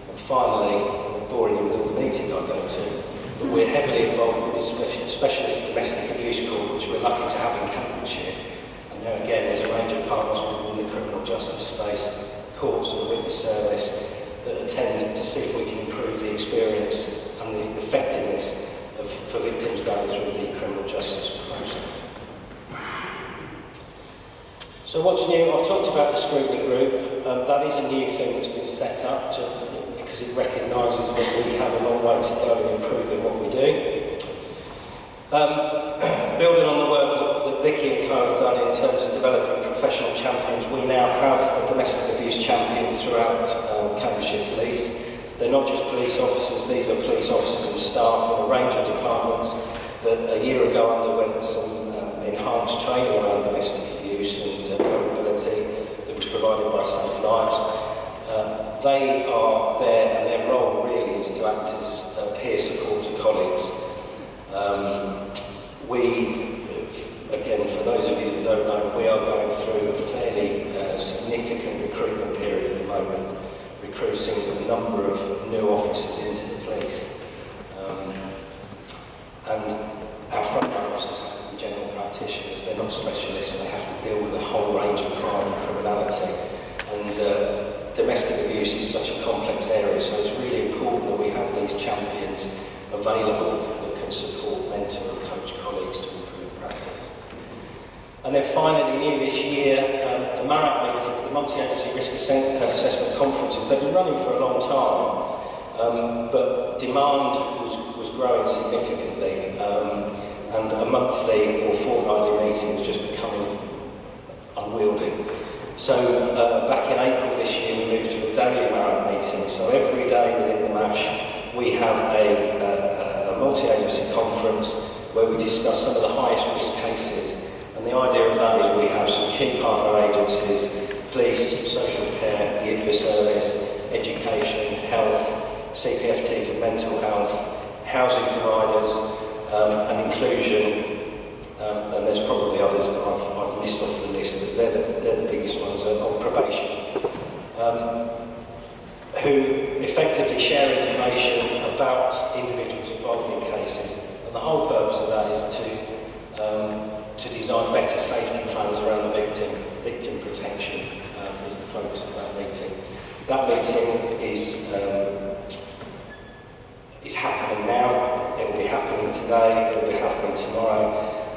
And finally, I'm boring you with all the meetings I go to, but we're heavily involved with the specialist domestic abuse court, which we're lucky to have in Cambridgeshire. And there again, there's a range of partners within the criminal justice space, courts and the witness service that attend to see if we can improve the experience and the effectiveness for victims going through the criminal justice process. So what's new? I've talked about the scrutiny group. That is a new thing that's been set up because it recognises that we have a long way to go in improving what we do. Building on the work that Vicky and Co have done in terms of developing professional champions, we now have a domestic abuse champion throughout Cambridgeshire Police. They're not just police officers, these are police officers and staff from a range of departments that a year ago underwent some enhanced training around domestic abuse and vulnerability that was provided by Safe Lives. They are there, and their role really is to act as peer support to colleagues. Again, for those of you that don't know, we are going through a fairly significant recruitment period at the moment, recruiting a number of new officers into the police. And our frontline officers have to be general practitioners, they're not specialists, they have to deal with a whole range of crime and criminality. And domestic abuse is such a complex area, so it's really important that we have these champions available that can support, mentor and coach colleagues to improve practice. And then finally, new this year, the MARAP meetings, the Multi-Agency Risk Assessment Conferences, they've been running for a long time, but demand was growing significantly, and a monthly or fortnightly meeting was just becoming unwieldy. So back in April this year, we moved to a daily MARAP meeting, so every day within the MASH, we have a multi-agency conference where we discuss some of the highest risk cases. And the idea of that is we have some key partner agencies, police, social care, the IDVA service, education, health, CPFT for mental health, housing providers, and inclusion, and there's probably others that I've missed off the list, but they're the biggest ones, on probation, who effectively share information about individuals involved in cases. And the whole purpose of that is to design better safety plans around the victim. Victim protection is the focus of that meeting. That meeting is happening now, it will be happening today, it will be happening tomorrow,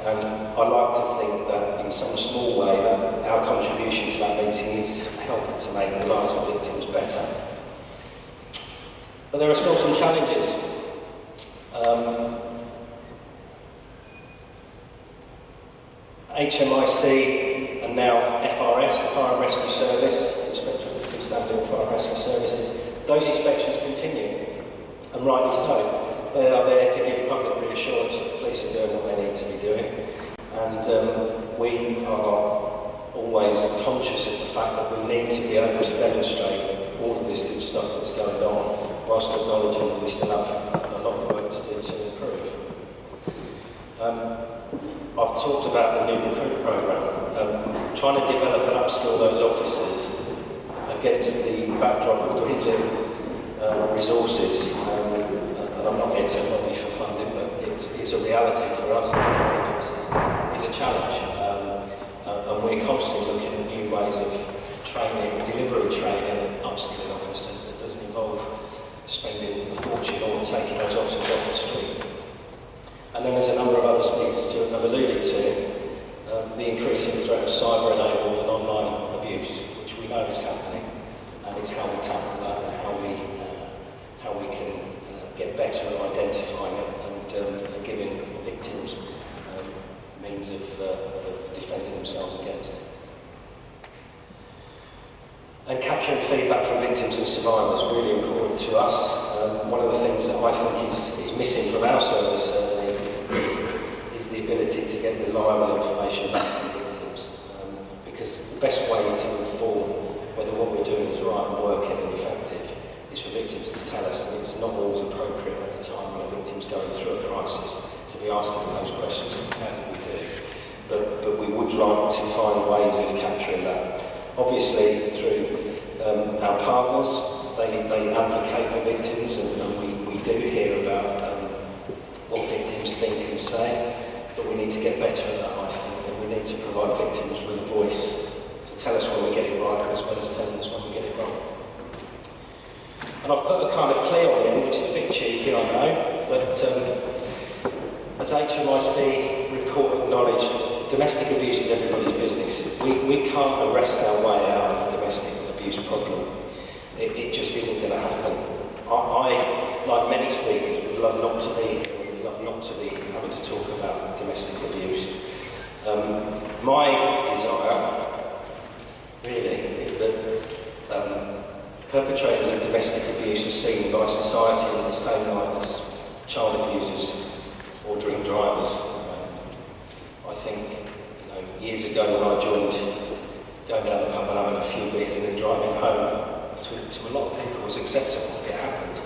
and I like to think that in some small way that our contribution to that meeting is helping to make the lives of victims better. But there are still some challenges. HMIC and now FRS, Fire and Rescue Service, Inspectorate of Constabulary and Fire and Rescue Services, those inspections continue, and rightly so. They are there to give public reassurance that the police are doing what they need to be doing, and we are always conscious of the fact that we need to be able to demonstrate all of this good stuff that's going on, whilst acknowledging that we still have a lot of work to do to improve. I've talked about the new recruit programme, trying to develop and upskill those officers. against the backdrop of dwindling resources. And I'm not here to lobby for funding, but it's a reality for us and our agencies. It's a challenge, and we're constantly looking at new ways of training, delivery training and upskilling officers that doesn't involve spending a fortune or taking those officers off the street. And then there's a number of other speakers who have alluded to the increasing threat of cyber-enabled and online abuse, which we know is happening, and it's how we tackle that and how we can get better at identifying it and giving victims means of defending themselves against it. And capturing feedback from victims and survivors is really important to us. One of the things that I think is missing from our service is the ability to get reliable information back from victims. Because the best way to inform whether what we're doing is right and working and effective is for victims to tell us, and it's not always appropriate at the time when a victim's going through a crisis to be asking them those questions, and how do we do? But we would like to find ways of capturing that. Obviously, through our partners, they advocate for victims, and we do hear about what victims think and say, but we need to get better at that, I think, and we need to provide victims with a voice to tell us when we get it right, as well as telling us when we get it wrong. And I've put a kind of plea on the end, which is a bit cheeky, I know, but as HMIC report acknowledged, domestic abuse is everybody's business. We can't arrest our way out of a domestic abuse problem. It just isn't going to happen. I, like many speakers, would love not to be having to talk about domestic abuse. My desire, really, is that perpetrators of domestic abuse are seen by society in the same light as child abusers or drink drivers. I think, years ago when I joined, going down the pub and having a few beers and then driving home, to a lot of people was acceptable. It happened.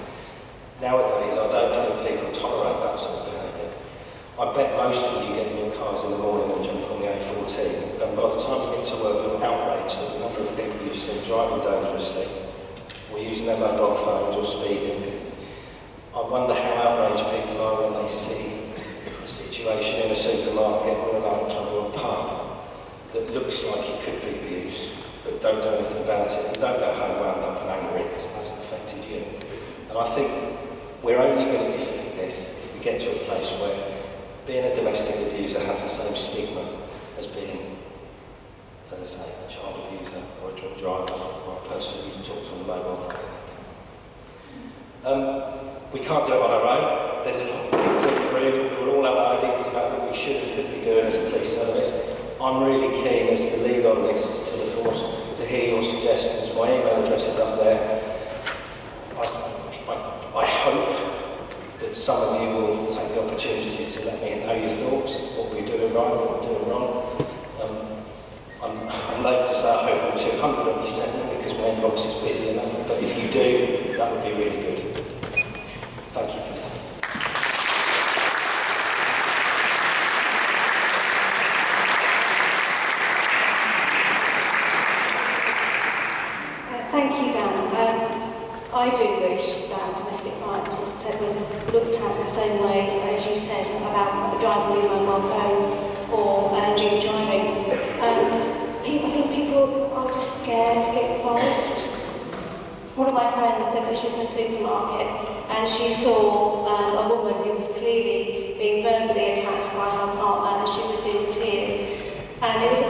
Nowadays, I don't think people tolerate that sort of behaviour. I bet most of you get in your cars in the morning and jump on the A14, and by the time you get to work, you're outraged at the number of people you've seen driving dangerously, or using their mobile phones or speeding. I wonder how outraged people are when they see a situation in a supermarket or a nightclub or a pub that looks like it could be abuse, but don't do anything about it, and don't go home wound up and angry because it hasn't affected you. And I think we're only going to defeat this if we get to a place where being a domestic abuser has the same stigma as being, as I say, a child abuser or a drunk driver or a person who talks on the mobile phone. We can't do it on our own. There's a lot of people in the room who will all have ideas about what we should and could be doing as a police service. I'm really keen as the lead on this to the force to hear your suggestions. My email address is up there. I hope that some of you will take the opportunity to let me know your thoughts, what we're doing right, what we're doing wrong. I'm loath to say I hope all 200 of you send them because my inbox is busy enough, but if you do, that would be really good. Thank you for listening. Thank you, Dan. I do wish that domestic violence was looked at the same way as you said about driving your mobile phone or drink driving. I think people are just scared to get involved. One of my friends said that she was in a supermarket and she saw a woman who was clearly being verbally attacked by her partner and she was in tears. And it was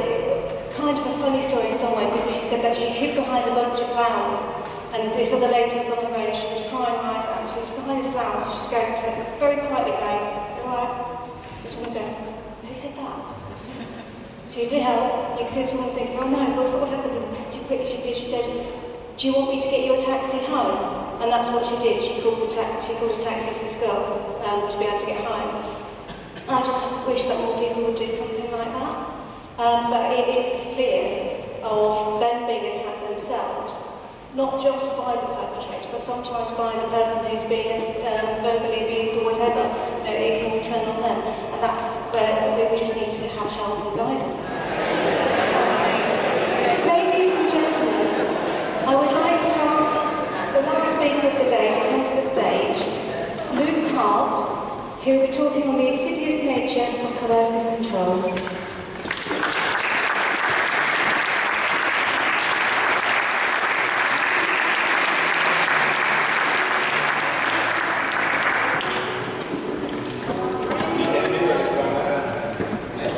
kind of a funny story in some way because she said that she hid behind a bunch of flowers and this other lady was on her own, she was crying her eyes out, she was behind these flowers and she was going to her, very quietly going, alright, this woman going, who said that? She didn't help, you can see this woman thinking, oh no, what's happening? She said, do you want me to get you a taxi home? And that's what she did, she called a taxi for this girl to be able to get home. And I just wish that more people would do something like that. But it is the fear of them being attacked themselves, not just by the perpetrator, but sometimes by the person who's being verbally abused or whatever. It can all turn on them, and that's where we just need to have help and guidance. Ladies and gentlemen, I would the insidious nature of coercive control.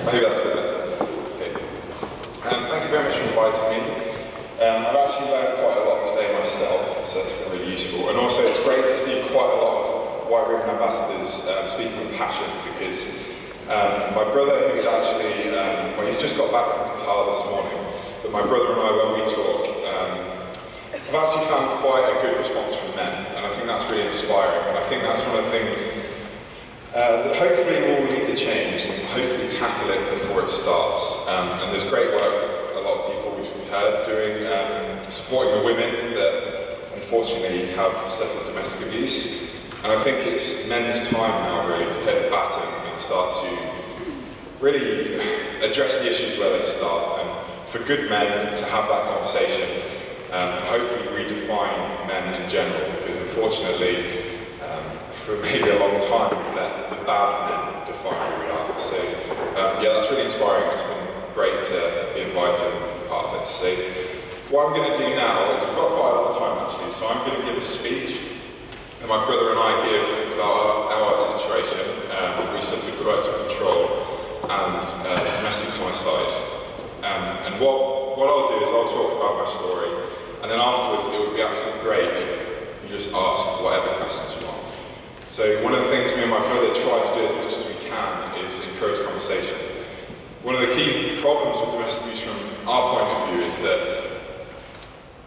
Maybe that's a bit better. Okay. Thank you very much for inviting me. I've actually learned quite a lot today myself, so it's been really useful. And also it's great to see quite a lot of White Ribbon ambassadors speaking with passion, because my brother, who's actually, well, he's just got back from Qatar this morning, but my brother and I, when we talk, I've actually found quite a good response from men, and I think that's really inspiring. And I think that's one of the things that hopefully will lead the change and hopefully tackle it before it starts. And there's great work a lot of people we've heard doing, supporting the women that unfortunately have suffered domestic abuse. And I think it's men's time now really to take the baton and start to really address the issues where they start. And for good men to have that conversation and hopefully redefine men in general, because unfortunately for maybe a long time we've let the bad men define who we are. So yeah, that's really inspiring. It's been great to be invited and be part of this. So what I'm going to do now is, we've got quite a lot of time actually, so I'm going to give a speech that my brother and I give about our situation. We suffered coercive control and domestic homicide. And what I'll do is I'll talk about my story, and then afterwards it would be absolutely great if you just ask whatever questions you want. So one of the things me and my brother try to do as much as we can is encourage conversation. One of the key problems with domestic abuse from our point of view is that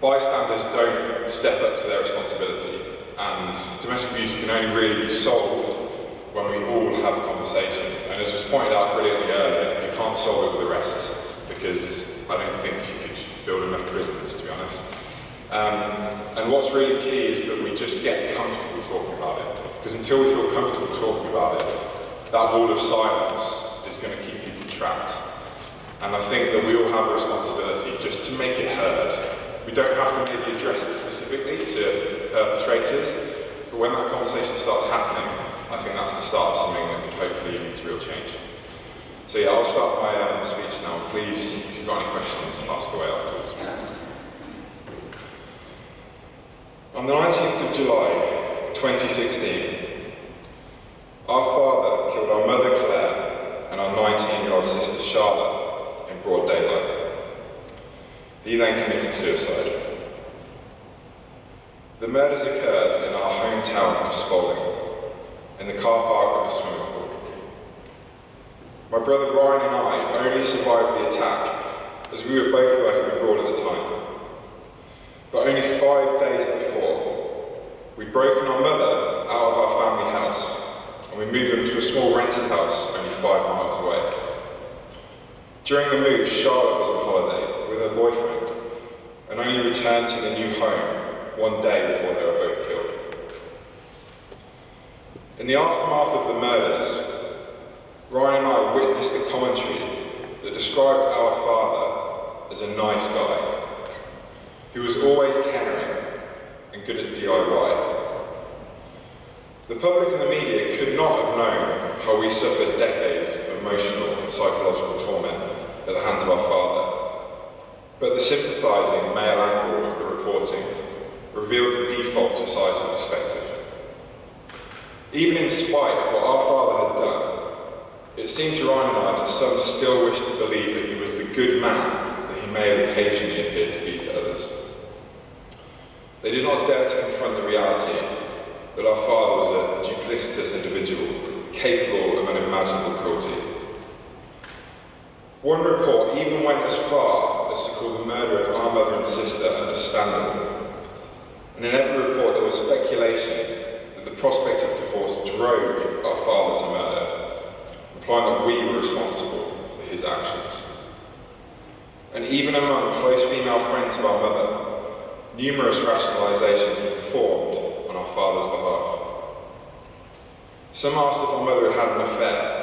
bystanders don't step up to their responsibility, and domestic abuse can only really be solved when we all have a conversation. And as was pointed out brilliantly earlier, you can't solve it with arrests, because I don't think you could build enough prisons, to be honest. And what's really key is that we just get comfortable talking about it. Because until we feel comfortable talking about it, that wall of silence is going to keep people trapped. And I think that we all have a responsibility just to make it heard. We don't have to maybe address it specifically to perpetrators, but when that conversation starts happening, I think that's the start of something that could hopefully lead to real change. So yeah, I'll start my speech now. Please, if you've got any questions, ask away afterwards. On the 19th of July, 2016, our father killed our mother Claire and our 19-year-old sister Charlotte in broad daylight. He then committed suicide. The murders occurred in our hometown of Spalding, in the car park of a swimming pool. My brother Ryan and I only survived the attack as we were both working abroad at the time. But only 5 days before, we'd broken our mother out of our family house, and we moved them to a small rented house only 5 miles away. During the move, Charlotte was on holiday with her boyfriend, and only returned to the new home 1 day before they were both killed. In the aftermath of the murders, Ryan and I witnessed a commentary that described our father as a nice guy, who was always caring and good at DIY. The public and the media could not have known how we suffered decades of emotional and psychological torment at the hands of our father, but the sympathising male angle of the reporting revealed the default societal perspective. Even in spite of what our father had done, it seemed to Ryan and I that some still wished to believe that he was the good man that he may have occasionally appeared to be to others. They did not dare to confront the reality that our father was a duplicitous individual, capable of unimaginable cruelty. One report even went as far as to call the murder of our mother and sister understandable. And in every report there was speculation that the prospect of divorce drove our father to murder, implying that we were responsible for his actions. And even among close female friends of our mother, numerous rationalisations were performed on our father's behalf. Some asked if our mother had had an affair,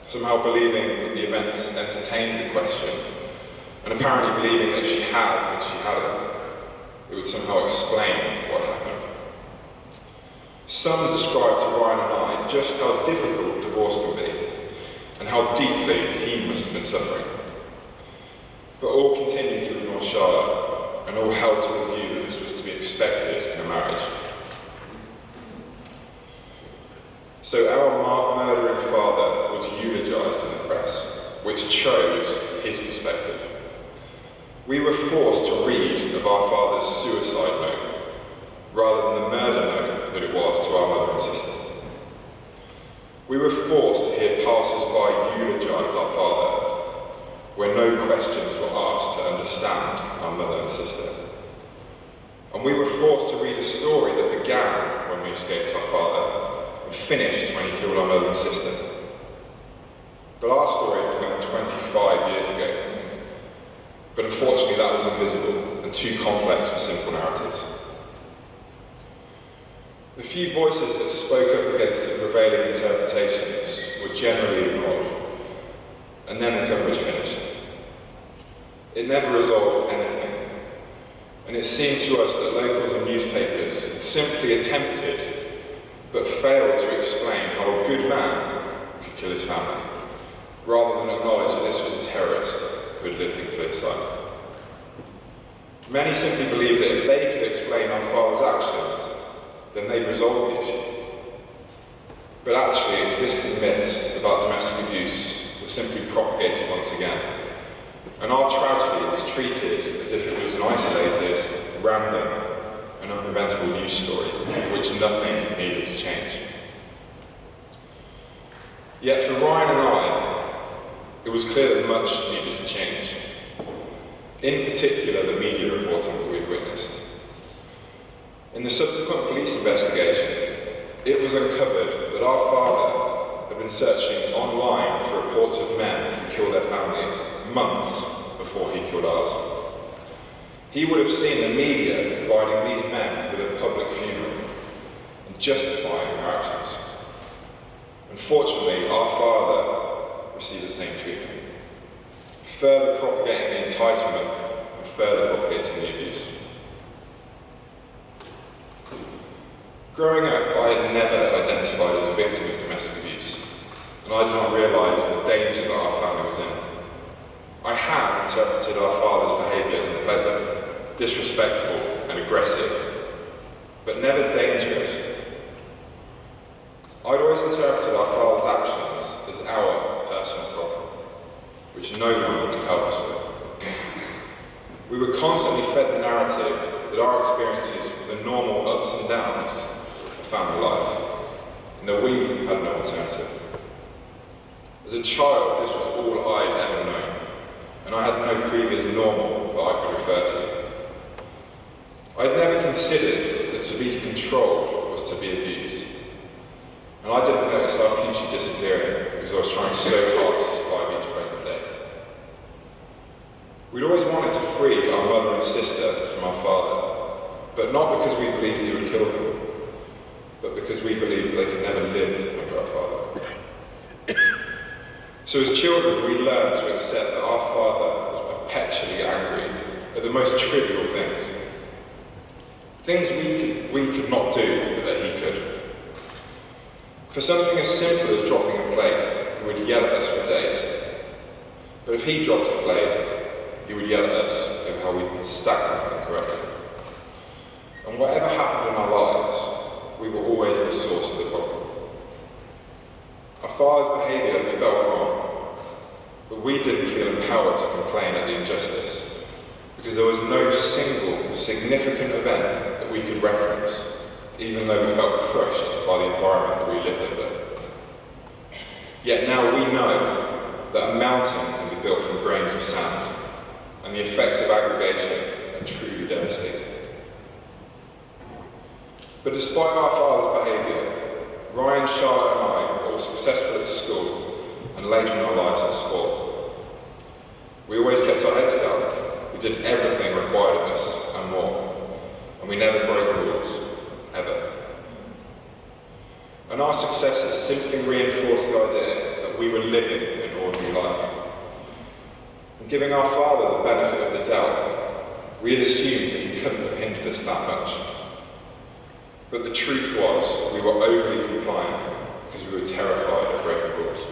somehow believing that the events entertained the question, and apparently believing that she had when she hadn't. It would somehow explain what happened. Some described to Ryan and I just how difficult divorce can be, and how deeply he must have been suffering. But all continued to ignore Charlotte, and all held to the view that this was to be expected in a marriage. So our murdering father was eulogised in the press, which chose his perspective. We were forced to read of our father's suicide note, rather than the murder note that it was to our mother and sister. We were forced to hear passers-by eulogise our father, where no questions were asked to understand our mother and sister. And we were forced to read a story that began when we escaped our father and finished when he killed our mother and sister. But our story began 25 years ago. But unfortunately that was invisible and too complex for simple narratives. The few voices that spoke up against the prevailing interpretations were generally ignored, and then the coverage finished. It never resolved anything, and it seemed to us that locals and newspapers had simply attempted, but failed to explain how a good man could kill his family, rather than acknowledge that this was a terrorist who had lived in clear sight. Many simply believed that if they could explain our father's actions, then they'd resolve the issue. But actually, existing myths about domestic abuse were simply propagated once again, and our tragedy was treated as if it was an isolated, random, and unpreventable news story, of which nothing needed to change. Yet for Ryan and I, it was clear that much needed to change. In particular, the media reporting that we'd witnessed. In the subsequent police investigation, it was uncovered that our father had been searching online for reports of men who killed their families months before he killed ours. He would have seen the media providing these men with a public funeral and justifying their actions. Unfortunately, our father received the same treatment, further propagating the entitlement and further propagating the abuse. Growing up, I had never identified as a victim of domestic abuse, and I did not realise the danger that our family was in. I had interpreted our father's behaviour as unpleasant, disrespectful and aggressive, but never dangerous. I'd always interpreted our father's actions as our personal problem, which no one could help us with. We were constantly fed the narrative that our experiences were the normal ups and downs of family life, and that we had no alternative. As a child, this was all I'd ever known, and I had no previous normal that I could refer to. I'd never considered that to be controlled was to be abused, and I didn't notice our future disappearing because I was trying so hard to survive each present day. We'd always wanted to free our mother and sister from our father, but not because we believed he would kill them, but because we believed they could never live under our father. So as children, we learned to accept that our father was perpetually angry at the most trivial things. Things we could not do, but that he could. For something as simple as dropping a plate, he would yell at us for days. But if he dropped a plate, he would yell at us over how we stacked them incorrectly. And whatever happened in our lives, we were always the source of the problem. Our father's behaviour felt wrong, but we didn't feel empowered to complain at the injustice, because there was no single significant event that we could reference, even though we felt crushed by the environment that we lived under. Yet now we know that a mountain can be built from grains of sand, and the effects of aggregation are truly devastating. But despite our father's behaviour, Ryan, Charlotte and I were all successful at school and later in our lives at sport. We always kept our heads down. We did everything required of us and more, and we never broke rules, ever. And our successes simply reinforced the idea that we were living an ordinary life. And giving our father the benefit of the doubt, we had assumed that he couldn't have hindered us that much. But the truth was, we were overly compliant, because we were terrified of breaking rules.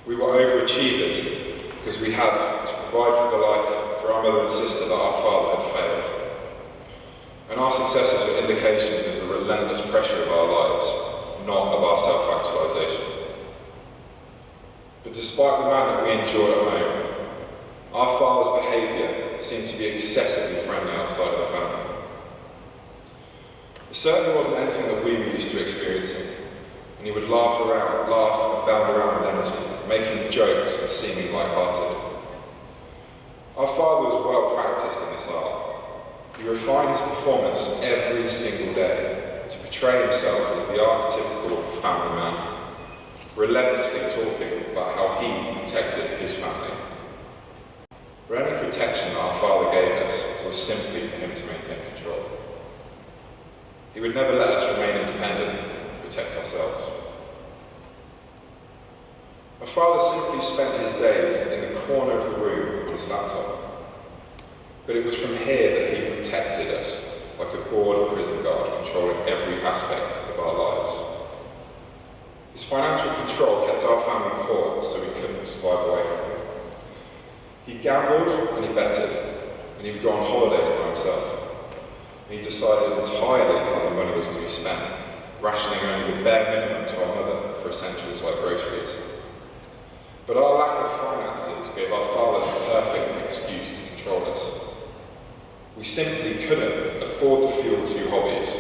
We were overachievers because we had to provide for the life for our mother and sister that our father had failed. And our successes were indications of the relentless pressure of our lives, not of our self-actualization. But despite the man that we enjoyed at home, our father's behaviour seemed to be excessively friendly outside of the family. It certainly wasn't anything that we were used to experiencing, and he would laugh and bound around with energy, making jokes and seeming light-hearted. Our father was well practiced in this art. He refined his performance every single day to portray himself as the archetypical family man, relentlessly talking about how he protected his family. But any protection that our father gave us was simply for him to maintain control. He would never let us remain independent and protect ourselves. My father simply spent his days in the corner of the room on his laptop. But it was from here that he protected us, like a bored prison guard controlling every aspect of our lives. His financial control kept our family poor, so we couldn't survive away from him. He gambled and he betted, and he would go on holidays by himself. And he decided entirely how the money was to be spent, rationing only the bare minimum to our mother for essentials like groceries. But our lack of finances gave our father the perfect excuse to control us. We simply couldn't afford the fuel to hobbies,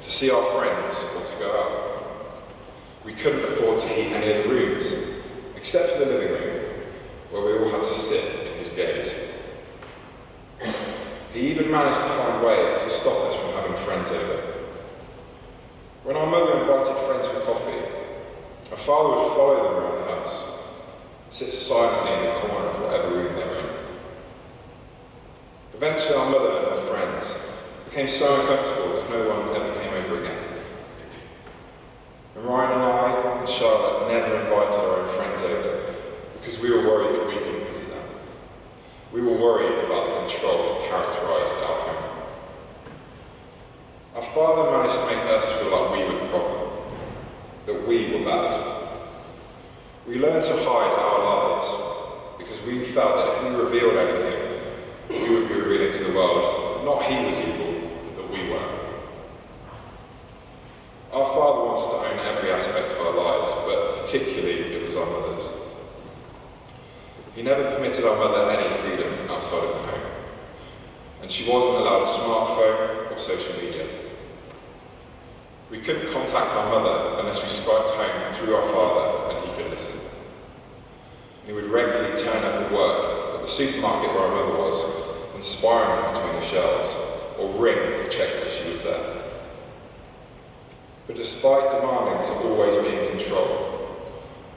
to see our friends, or to go out. We couldn't afford to heat any of the rooms, except for the living room, where we all had to sit in his gaze. He even managed to find ways to stop us from having friends over. When our mother invited friends for coffee, our father would follow them around the house, sit silently in the corner of whatever room they were in. Eventually our mother and her friends became so uncomfortable that no one ever came over again. And Ryan and I and Charlotte never invited our own friends over because we were worried that we couldn't visit them. We were worried about the control that characterised our home. Our father managed to make us feel like we were the problem, that we were bad. We learned to hide our lives because we felt that if we revealed anything, we would be revealing to the world that not he was evil, but that we were. Our father wanted to own every aspect of our lives, but particularly it was our mother's. He never permitted our mother any freedom outside of the home, and she wasn't allowed a smartphone or social media. We couldn't contact our mother unless we Skyped home through our father and he could listen. And he would regularly turn up at work at the supermarket where our mother was, and spy on her between the shelves, or ring to check that she was there. But despite demanding to always be in control,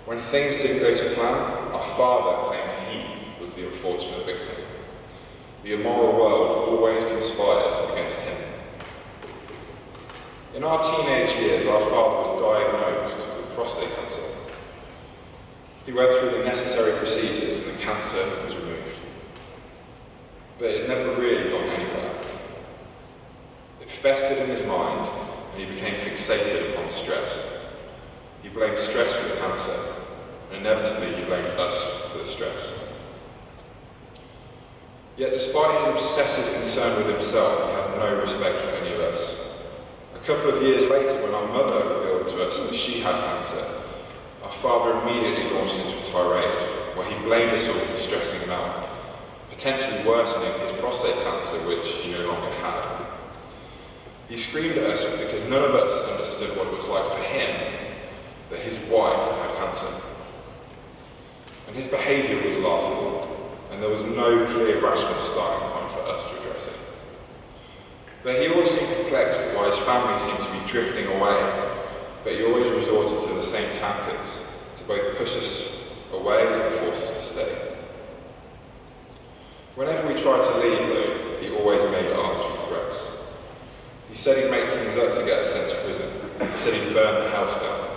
when things didn't go to plan, our father claimed he was the unfortunate victim. The immoral world always conspired against him. In our teenage years, our father was diagnosed with prostate cancer. He went through the necessary procedures and the cancer was removed. But it had never really gone anywhere. It festered in his mind and he became fixated upon stress. He blamed stress for the cancer, and inevitably he blamed us for the stress. Yet despite his obsessive concern with himself, he had no respect for any of us. A couple of years later, when our mother revealed to us that she had cancer, our father immediately launched into a tirade where he blamed us all for stressing him out, potentially worsening his prostate cancer, which he no longer had. He screamed at us because none of us understood what it was like for him that his wife had cancer. And his behaviour was laughable, and there was no clear rational starting point for us to address it. But he always seemed perplexed at why his family seemed to be drifting away, but he always resorted to the same tactics to both push us away and force us to stay. Whenever we tried to leave, though, he always made arbitrary threats. He said he'd make things up to get us sent to prison. He said he'd burn the house down.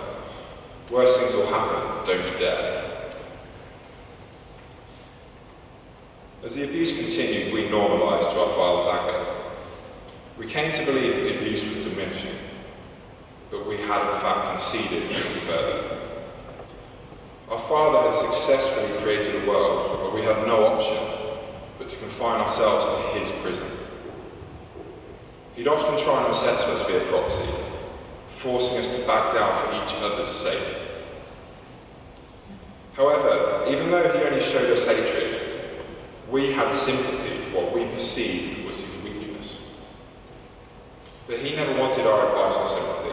Worse things will happen, don't you dare. As the abuse continued, we normalised to our father's anger. We came to believe that the abuse was diminishing. but we had in fact conceded even further. Our Father had successfully created a world where we had no option but to confine ourselves to his prison. He'd often try and unsettle us via proxy, forcing us to back down for each other's sake. However, even though he only showed us hatred, we had sympathy for what we perceived was his weakness. But he never wanted our advice or sympathy.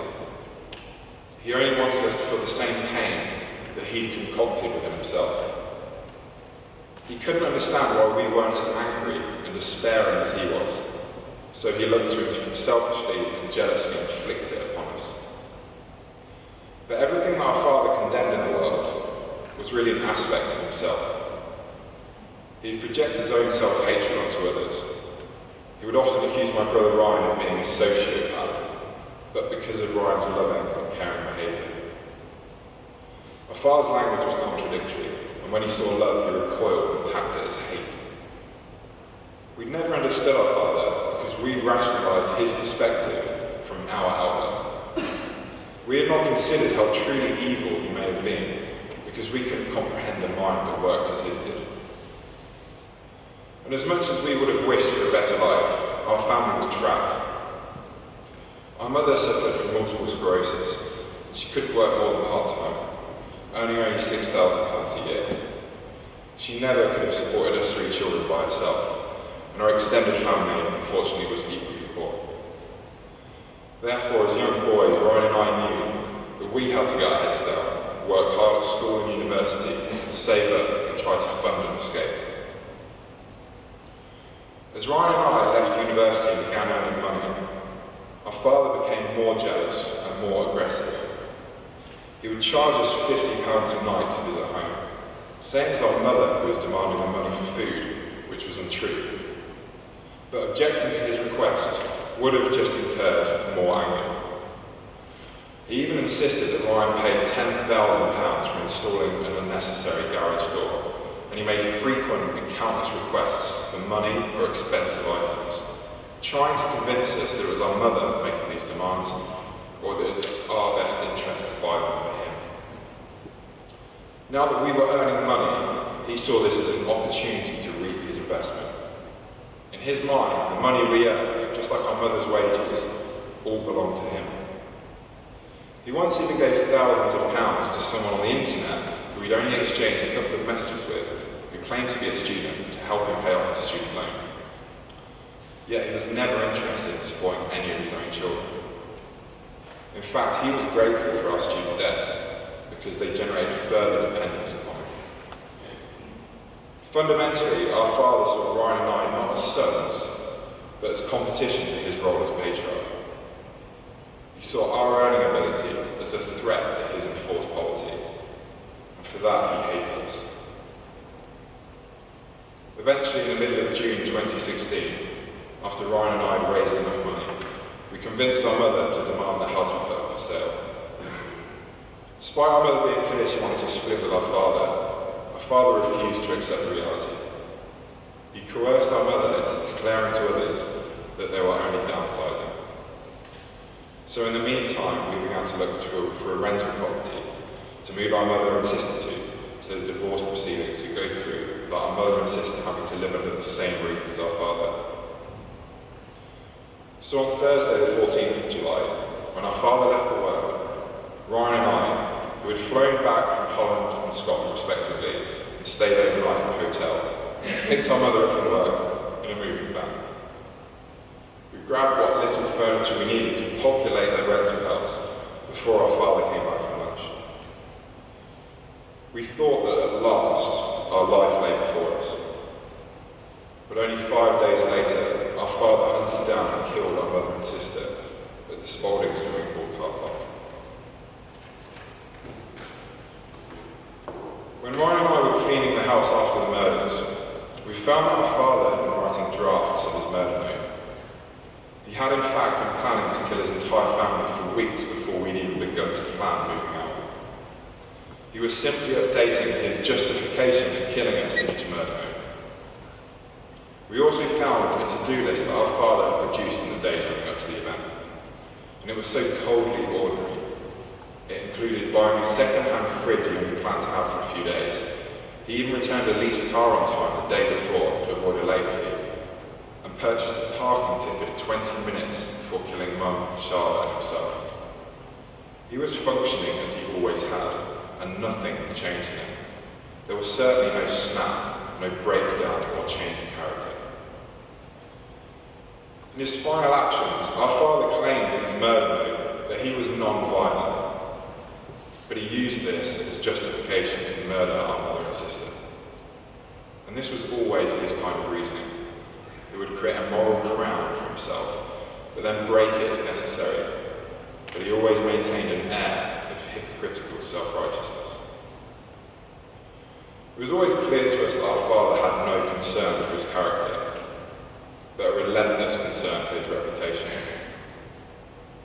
He only wanted us to feel the same pain that he'd concocted within himself. He couldn't understand why we weren't as angry and despairing as he was, so he looked to selfishly and jealously inflict it upon us. But everything that our Father condemned in the world was really an aspect of himself. He'd project his own self-hatred onto others. He would often accuse my brother Ryan of being a sociopath, but because of Ryan's loving and caring behaviour. My father's language was contradictory, and when he saw love, he recoiled and attacked it as hate. We'd never understood our father because we rationalised his perspective from our outlook. We had not considered how truly evil he may have been because we couldn't comprehend a mind that worked as his did. And as much as we would have wished for a better life, our family was trapped. Our mother suffered from multiple sclerosis, and she couldn't work more than part-time, earning only £6,000 a year. She never could have supported us 3 children by herself, and our extended family, unfortunately, was equally poor. Therefore, as young boys, Ryan and I knew that we had to get our heads down, work hard at school and university, save up, and try to fund an escape. As Ryan and I left university and began earning money, our father became more jealous and more aggressive. He would charge us £50 a night to visit home, same as our mother who was demanding the money for food, which was untrue. But objecting to his request would have just incurred more anger. He even insisted that Ryan paid £10,000 for installing an unnecessary garage door, and he made frequent and countless requests for money or expensive items, trying to convince us that it was our mother making these demands, or that it was our best interest to buy them for him. Now that we were earning money, he saw this as an opportunity to reap his investment. In his mind, the money we earned, just like our mother's wages, all belonged to him. He once even gave thousands of pounds to someone on the internet who he'd only exchanged a couple of messages with, who claimed to be a student, to help him pay off his student loan. Yet he was never interested in supporting any of his own children. In fact, he was grateful for our student debts because they generated further dependence upon him. Fundamentally, our father saw Ryan and I not as sons, but as competition to his role as patriarch. He saw our earning ability as a threat to his enforced poverty, and for that he hated us. Eventually, in the middle of June 2016, after Ryan and I had raised enough money, we convinced our mother to demand the house be put up for sale. Despite our mother being clear she wanted to split with our father refused to accept the reality. He coerced our mother into declaring to others that they were only downsizing. So in the meantime, we began to look for a rental property to move our mother and sister to, so the divorce proceedings could go through, but our mother and sister having to live under the same roof as our father. So on Thursday the 14th of July, when our father left for work, Ryan and I, who had flown back from Holland and Scotland respectively and stayed overnight in a hotel, picked our mother up from work in a moving van. We grabbed what little furniture we needed to populate their rental house before our father came back from lunch. We thought that at last our life lay before us. But only 5 days later, our father hunted down and killed our mother and sister at the Spalding swimming pool car park. When Ryan and I were cleaning the house after the murders, we found that our father had been writing drafts of his murder note. He had in fact been planning to kill his entire family for weeks before we'd even begun to plan moving out. He was simply updating his justification for killing us in each murder note. We also found a to-do list that our father had produced in the days running up to the event. And and it was so coldly ordinary. It included buying a second-hand fridge he only planned to have for a few days. He even returned a leased car on time the day before to avoid a late fee, and purchased a parking ticket 20 minutes before killing Mum, Charlotte and himself. He was functioning as he always had, and nothing had changed in him. There was certainly no snap, no breakdown or change in character. In his final actions, our father claimed in his murder note that he was non-violent, but he used this as justification to murder our mother and sister. And this was always his kind of reasoning. He would create a moral crown for himself, but then break it as necessary. But he always maintained an air of hypocritical self-righteousness. It was always clear to us that our father had no concern for his character, but a relentless concern for his reputation.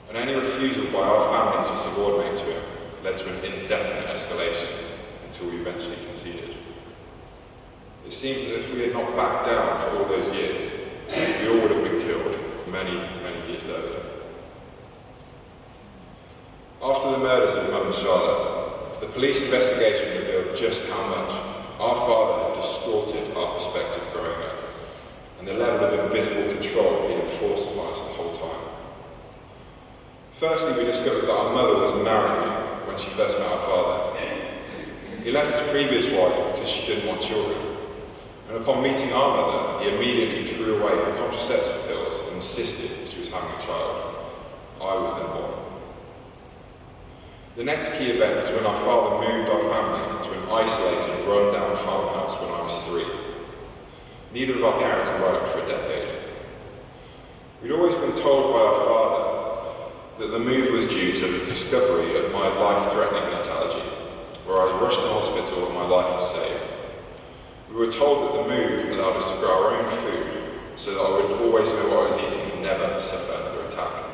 And any refusal by our family to subordinate to him led to an indefinite escalation until we eventually conceded. It seems as if we had not backed down for all those years, we all would have been killed many, many years earlier. After the murders of Mum and Charlotte, the police investigation revealed just how much our father had distorted our perspective growing up, and the level of invisible control he had enforced upon us the whole time. Firstly, we discovered that our mother was married when she first met our father. He left his previous wife because she didn't want children, and upon meeting our mother, he immediately threw away her contraceptive pills and insisted she was having a child. I was then born. The next key event was when our father moved our family to an isolated, run-down farmhouse when I was 3. Neither of our parents had worked for a decade. We'd always been told by our father that the move was due to the discovery of my life-threatening natalology, where I was rushed to hospital and my life was saved. We were told that the move allowed us to grow our own food, so that I would always know what I was eating and never suffer another attack.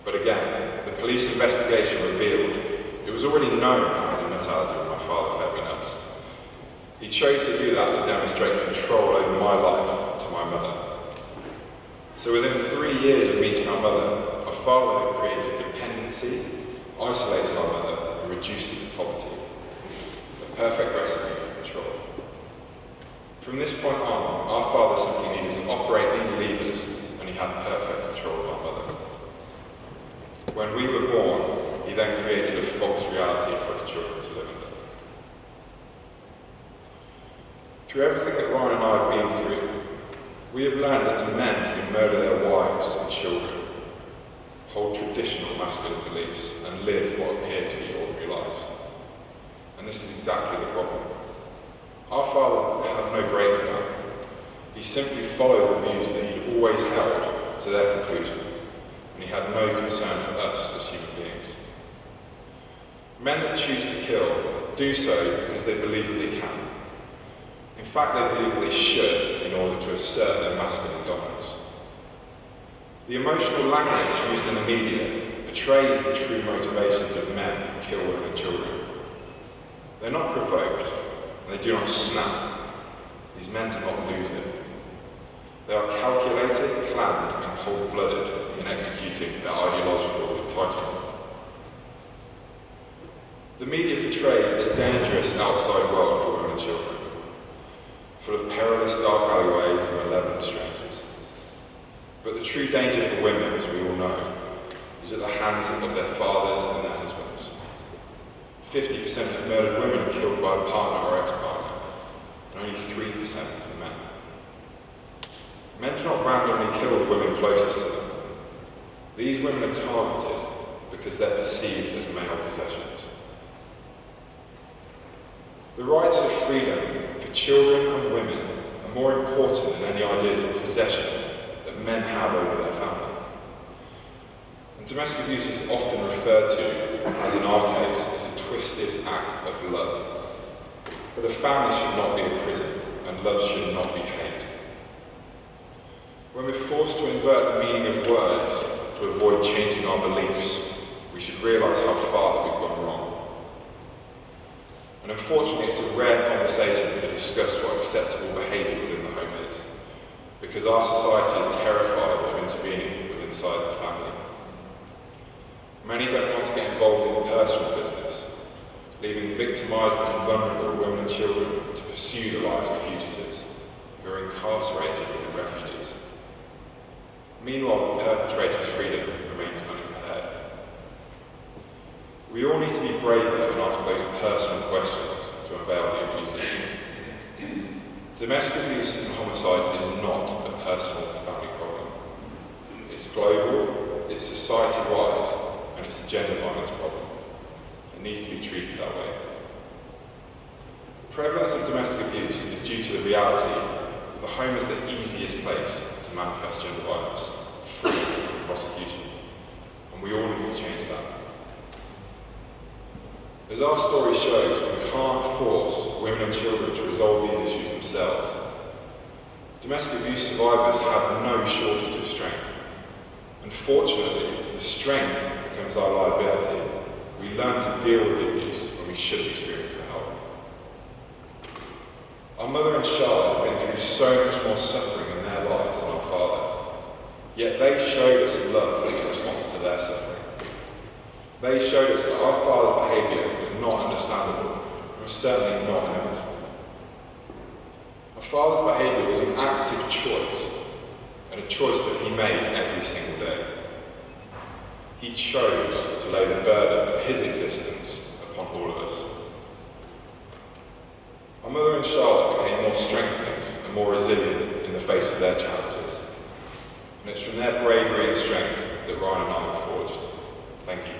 But again, the police investigation revealed it was already known I had a natalology when my father fed me nuts. He chose to do that to demonstrate control over my life to my mother. So within 3 years of meeting our mother, our father had created dependency, isolated our mother, and reduced her to poverty. A perfect recipe for control. From this point on, our father simply needed to operate these levers, and he had perfect control of our mother. When we were born, he then created a false reality for his children to live under. Through everything that Ryan and I have been through, we have learned that the men who murder their wives and children hold traditional masculine beliefs and live what appear to be ordinary lives. And this is exactly the problem. Our father had no breakdown. He simply followed the views that he'd always held to their conclusion, and he had no concern for us as human beings. Men that choose to kill do so because they believe that they can. In fact, they believe that they should in order to assert their masculine dominance. The emotional language used in the media betrays the true motivations of men who kill women and children. They're not provoked, and they do not snap. These men do not lose it. They are calculated, planned, and cold-blooded in executing their ideological entitlement. The media portrays a dangerous outside world for women and children, full of perilous dark alleyways and malevolent strangers. But the true danger for women, as we all know, is at the hands of their fathers and their husbands. 50% of murdered women are killed by a partner or ex-partner, and only 3% of men. Men do not randomly kill the women closest to them. These women are targeted because they're perceived as male possessions. The rights of freedom for children and women are more important than any ideas of possession that men have over their family. And domestic abuse is often referred to, as in our case, as a twisted act of love. But a family should not be a prison, and love should not be hate. When we're forced to invert the meaning of words to avoid changing our beliefs, we should realise how far that we've gone wrong. And unfortunately, it's a rare conversation to discuss what acceptable behaviour within the home is, because our society is terrified of intervening with inside the family. Many don't want to get involved in personal business, leaving victimised and vulnerable women and children to pursue the lives of fugitives who are incarcerated within refuges. Meanwhile, the perpetrator's freedom remains unimpaired. We all need to be braver and ask those personal questions to unveil the abuses. Domestic abuse and homicide is not a personal family problem. It's global, it's society-wide, and it's a gender violence problem. It needs to be treated that way. The prevalence of domestic abuse is due to the reality that the home is the easiest place to manifest gender violence, free from prosecution, and we all need to change that. As our story shows, we can't force women and children to resolve these issues themselves. Domestic abuse survivors have no shortage of strength. Unfortunately, the strength becomes our liability. We learn to deal with the abuse when we should be screaming for help. Our mother and Charlotte have been through so much more suffering in their lives than our fathers. Yet they showed us love in response to their suffering. They showed us that our father's behaviour was not understandable and was certainly not inevitable. Our father's behaviour was an active choice, and a choice that he made every single day. He chose to lay the burden of his existence upon all of us. Our mother and Charlotte became more strengthened and more resilient in the face of their challenges. And it's from their bravery and strength that Ryan and I were forged. Thank you.